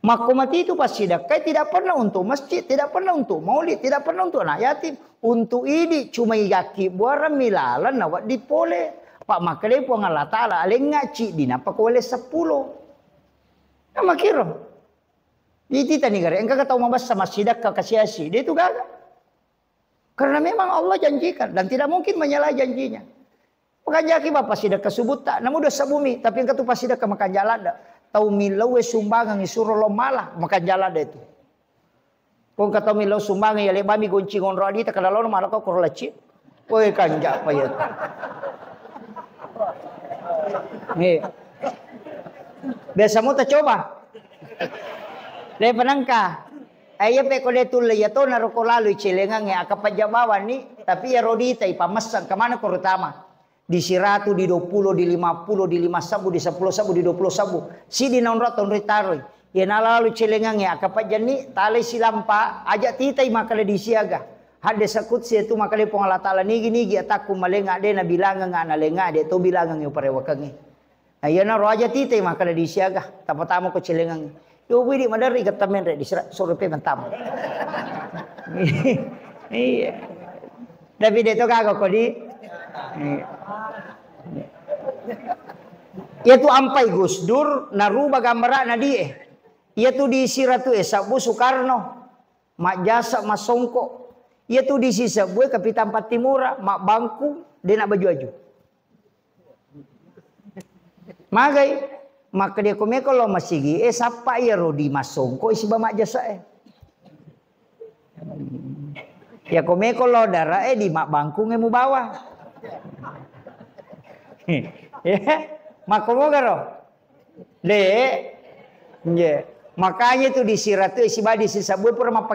Makomati itu pasti dakai tidak pernah untuk masjid, tidak pernah untuk maulid, tidak pernah untuk anak yatim, untuk idi cuma yaki buara milalan nawat dipole. Pak makale po ng Allah Ta'ala aling ngaci dinapa ko wala 10. Na makiro. Di tani gare engka kataw mabasa masjidak ka kasiasi. Dia itu gagal. Karena memang Allah janjikan dan tidak mungkin menyalahi janjinya. Makan jaki bapak sidak kesubut tak, namun dosa bumi. Tapi yang ketupas sidak ke makan jalada. Tau milau sumbangan isuruh lo malah makan jalada itu. Kung kata milau sumbangan ya lebami goncingon roadi tak kalau lo malah kau korolacit. Woi kanjak apa ya? Nih, biasa mau tak coba. Le penangka. Ayah pe kode tu le yato na roko lalu celengang ya akapajabawan ni tapi ya rodita ipamasang kemana korutama di 100 di 20 di 50 di 5 sabu di 10 sabu di 20 sabu si di nonrot on ritaroi ya na lalu celengang ya akapajani tali silampa aja tita makale di siaga hade sakut si itu makale pong Allah Taala nigi ataku malenga de na bilangan na lenga de to bilangan yo parewakangi ayana ro aja tita makale di siaga tapatamo ko celengang yo widi madari katamen re disra surupe mentam. Iya. Tapi dia tu kagak kok di. Ya tu ampai Gus Dur naruba gambara na die. Ya tu di siratu Sabu Soekarno. Mak Jasa Masongko. Ya tu di sisa bue Kapitan Patimura, Mak Bangku, dia nak baju-baju. Magai maka dia kome kalau masih sapa ya rodi masongko isi bamak jasa ya kome kalau darah di mak bangku ngemu bawa ya maka mau garo le ya makanya itu di siratu isi badi sisa bue pura mak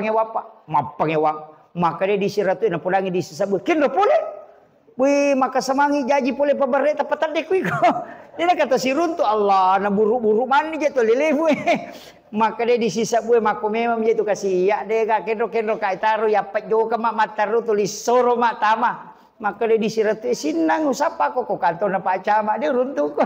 pangewang maka dia di siratu na pulangi di sisa bue kendo pule wih maka semangi jaji pule pabare tapatan dekui ko. Dia kata si runtu Allah na buru-buru mani jatuh lelefu. Maka dia disisa bue mako memang jatuh kasih ya deh ka kendo ka itaru ya pejo ka mak mataru tulis soro mak tama. Maka dia disirat sinang usapa ko kantor na pacama dia runtu ko.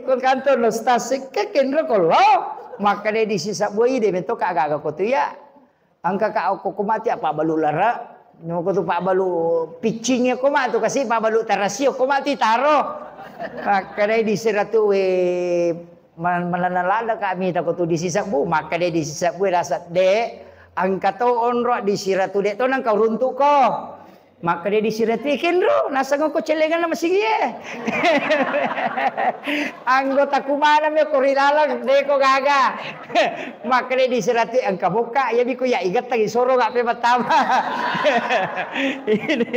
Kon kantor no stasik ka kendo ko lo. Maka dia disisa bue ide bentuk agak ko tu ya. Angka ka ko kumati apa balulara. Nung ko tu Pak Balu pitchingnya ko ma tu kasi Pak Balu tarasio ko mati taro. Maka dia disiratu mananalada kami takut tu disisa bu maka dia disisa bu rasa de angka to onro disiratu de to nang kau runtuk ko. Maka dia disiratu kenro nasa ko celengan na masige. Anggota kumana me korilala de ko gaga. Maka dia disiratu angka buka ya biku ya igat lagi soro gak pe pertama. ini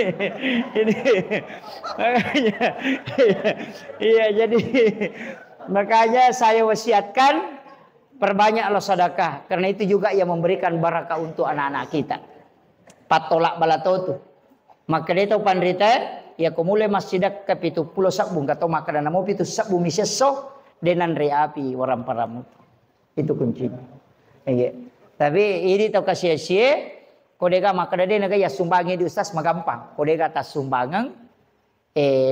iya jadi makanya saya wasiatkan perbanyaklah sedekah karena itu juga yang memberikan barakah untuk anak-anak kita. Patolak balatotu. Maka dia tahu pandrita ya kumule masjidak ke 70 sabung atau makanan namo pitu sabung miseso denan reapi waram paramu. Itu kuncinya. Iya. Tapi ini tahu kasia-sia kodega maka dia naga ya sumbangi di ustaz magampang. Kodega tas sumbangan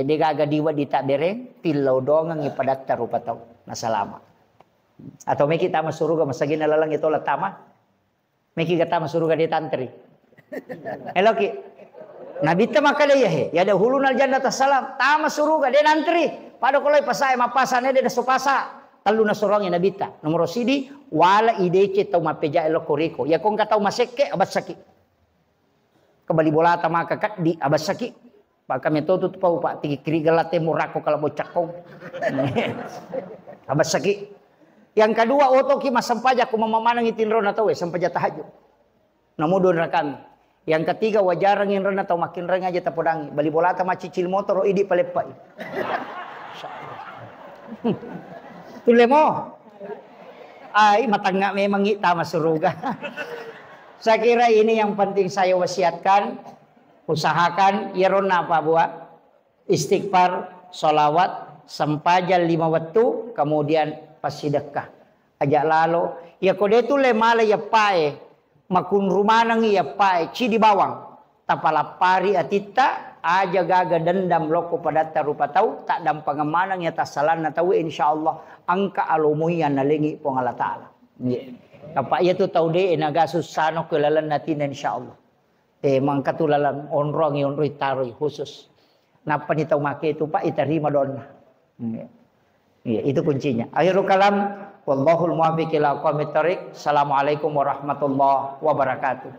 Digaga diwa di tak bereng tilau dongang ipadat tarupa tau nasalama. Atau meki tama suruga masagin lalang itu latama. Meki tama suruga di tantri. Eloki. Nabi ta makale ya ada hulunal jannata salam tama suruga de nantri. Pada koloi pasai mapasane de sopasa. Talu na sorong nabi ta. Nomor sidi wala ideke tau mapeja elo koriko. Ya kong katau maseke abas saki. Kembali bola tama kakak di abas saki. Pak kami tuh pau pak tinggi kiri galate murako kalau mau cakong. Abas sakit. Yang kedua otoki mas sampaja aku mamamanang itin rona tahu sampaja tahajud. Namudon rakami. Yang ketiga wajarang in rona tahu makin reng aja tapodangi. Bali bola tama cicil motor idi palepai. Tulemo. Ay matangga memang ita masuruga. Saya kira ini yang penting saya wasiatkan. Usahakan yaron apa buat istighfar, solawat, sempajal 5 waktu, kemudian pasidekah. Ajak lalu, ya kode itu lemala ya pae, makun rumanang ya pae, cidi bawang, tapala pari atita, aja gaga dendam loko pada tarupa tahu, tak dam pangamanang ya tasalan na tahu insyaallah angka alumuyan nalingi po ngala taala. Kapa ya tu tahu de nagasus sano kelalan natin insyaallah. Mangkatulalang onrong yon taroy khusus. Napa ni tau make itu Pak iterima donna. Iya, itu kuncinya. Akhirul kalam wallahul muwaffiq ila aqwamit thoriq. Assalamualaikum warahmatullahi wabarakatuh.